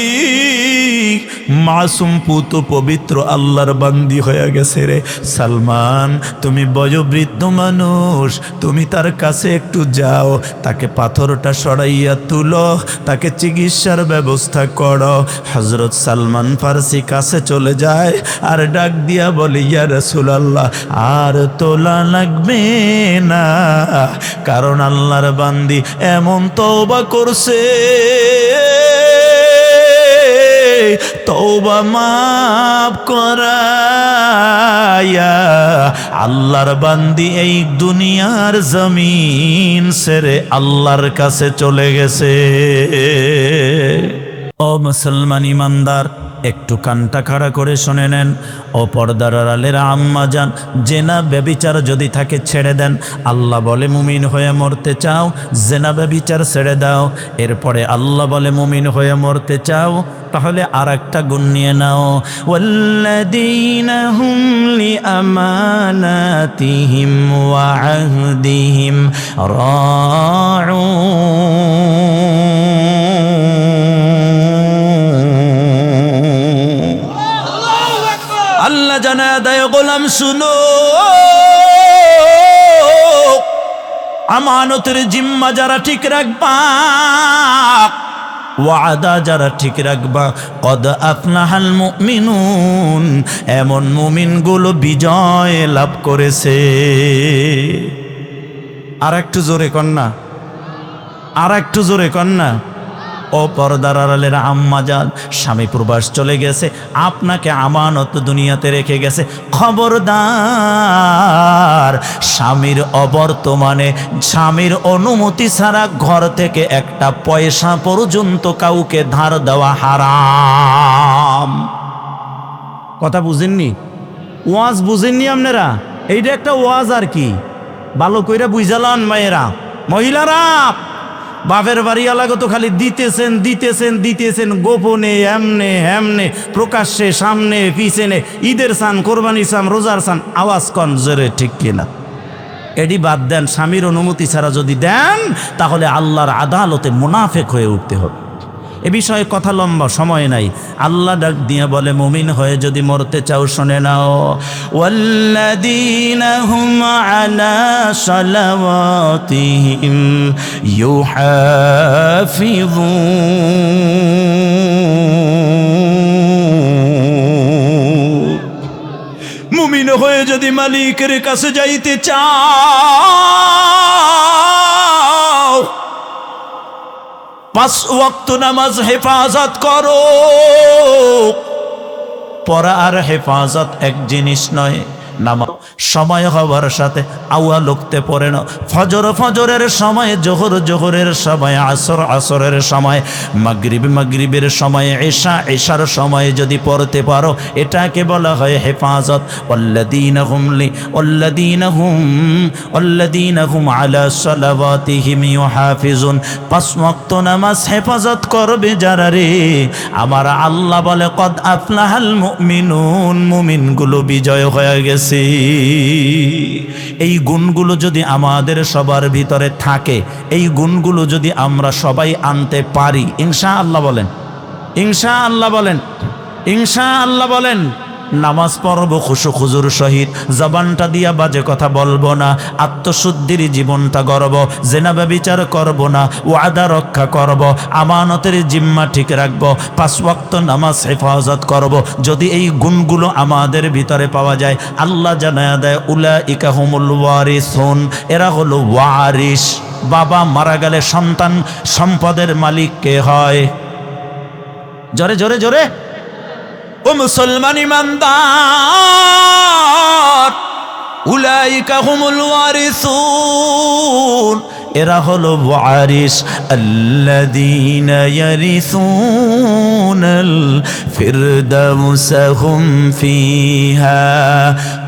মাসুম পুত পবিত্র আল্লাহর বান্দি হয়ে গেছে রে। সালমান, তুমি বয়োবৃদ্ধ মানুষ, তুমি তার কাছে একটু যাও, তাকে পাথরটা সরাইয়া তুলো, তাকে চিকিৎসার ব্যবস্থা করো। হযরত সালমান ফারসি কাছে চলে যায় আর ডাক দিয়া বলে, ইয়া রাসূলুল্লাহ, আর তোলা লাগবে না, কারণ আল্লাহর বান্দি এমন তওবা করছে, তওবা মাফ করায়া আল্লাহর বান্দি এই দুনিয়ার জমিন ছেড়ে আল্লাহর কাছে চলে গেছে। ও মুসলমান ইমানদার, একটু কানটা খাড়া করে শুনে নেন। ও পর্দার আড়ালের আম্মা যান, জেনা ব্যভিচার যদি থাকে ছেড়ে দেন। আল্লাহ বলে মুমিন হয়ে মরতে চাও, জেনা ব্যভিচার ছেড়ে দাও। এরপরে আল্লাহ বলে মুমিন হয়ে মরতে চাও, তাহলে আর একটা গুণ নিয়ে নাও, ওয়াল্লাযীনা হুম লিআমানাতিহিম ওয়া আহদিহিম আল্লাহ জানায় দেয়, গোলাম শুনো, আমানতের জিম্মা যারা ঠিক রাখবা, ওয়াদা যারা ঠিক রাখবা, কদ আফলাহাল মুমিনুন, এমন মুমিনগুলো বিজয় লাভ করেছে। আর একটু জোরে কন্যা, আর একটু জোরে কন্যা। ও পর্দার আড়ালের আম্মা যান, স্বামী প্রবাস চলে গেছে, আপনাকে আমানত দুনিয়াতে রেখে গেছে, খবরদার স্বামীর অবর্তমানে স্বামীর অনুমতি ছাড়া ঘর থেকে একটা পয়সা পর্যন্ত কাউকে ধার দেওয়া হারাম। কথা বুঝেননি? ওয়াজ বুঝেননি আপনারা? এইটা একটা ওয়াজ আর কি, ভালো কইরা বুঝালান মায়েরা। মহিলারা, বাপের বাড়ি আলাগো তো খালি দিতেছেন দিতেছেন দিতেছেন, গোপনে এমনে হেমনে, প্রকাশ্যে সামনে পিছনে, ঈদের সান, কোরবানি সান, রোজার সান, আওয়াজ কন জোরে, ঠিক কিনা? এটি বাদ দেন, স্বামীর অনুমতি ছাড়া যদি দেন তাহলে আল্লাহর আদালতে মুনাফেক হয়ে উঠতে হবে। এ বিষয়ে কথা লম্বা, সময় নাই। আল্লাহ ডাক দিয়ে বলে, মুমিন হয়ে যদি মরতে চাও শুনে নাও, ওয়াল্লাযীনা হুম আলা সালাওয়াতিহিম ইউহাফিযুন। মুমিন হয়ে যদি মালিকের কাছে যাইতে চাও, 5 ওয়াক্ত নামাজ হেফাজত করো। পড়া আর হেফাজত এক জিনিস নয়। নামাজ সময় হওয়ার সাথে আওয়াল ওয়াক্তে পড়ে না। ফজর ফজরের সময়, জোহর জোহরের সময়, আসর আসরের সময়, মাগরিব মাগরিবের সময়, এশা এশার সময় যদি পড়তে পারো, এটাকে বলা হয় হেফাজত। ওয়াল্লাযীনা হুম আলা সালাওয়াতিহিম ইউহাফিজুন। 5 ওয়াক্ত নামাজ হেফাজত করবে যারা রে, আমার আল্লাহ বলে, কদ আফলাহাল মুমিনুন, মুমিনগুলো বিজয় হয়ে গেছে। এই গুণগুলো যদি আমাদের সবার ভিতরে থাকে, এই গুণগুলো যদি আমরা সবাই আনতে পারি, ইনশাআল্লাহ বলেন, ইনশাআল্লাহ বলেন, ইনশাআল্লাহ বলেন, নামাজ পড়ব খুশু খুজুর সহিত, জবানটা দিয়া বাজে কথা বলবো না, আত্মশুদ্ধির জীবনটা গড়ব, জেনা ব্যভিচার করব না, ওয়াদা রক্ষা করব, আমানতের জিম্মা ঠিক রাখব, 5 ওয়াক্ত নামাজ হেফাজত করব। যদি এই গুণগুলো আমাদের ভিতরে পাওয়া যায়, আল্লাহ জানায়া দেয়, উলাইকা হুমুল ওয়ারিসুন, এরা হলো ওয়ারিস। বাবা মারা গেলে সন্তান সম্পদের মালিক কে হয়? জোরে জোরে জোরে। ও মুসলমান ইমানদার, উলাইকা হুমুল ওয়ারিসুন, এরা হলো ওয়ারিস। আল্লাযীনা ইয়ারিসুনাল ফিরদাউসা হুম ফিহা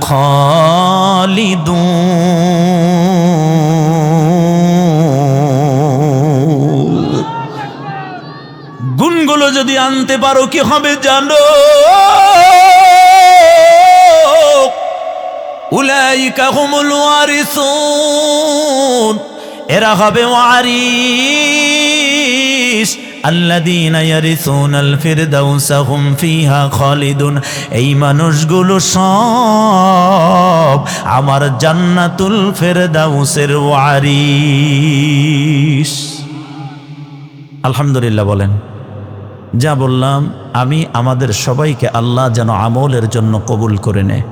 খালিদুন। গুণগুলো যদি আনতে পারো কি হবে জানো? উলাইকা হুমুল ওয়ারিসুন, এরা হবে ওয়ারিস। আল্লাযীনা ইয়ারিসুনাল ফিরদাউসা হুম ফিহা খালিদুন, এই মানুষগুলো সব আমার জান্নাতুল ফিরদাউসের ওয়ারিস। আলহামদুলিল্লাহ বলেন। যা বললাম আমি আমাদের সবাইকে আল্লাহ যেন আমলের জন্য কবুল করে নেয়।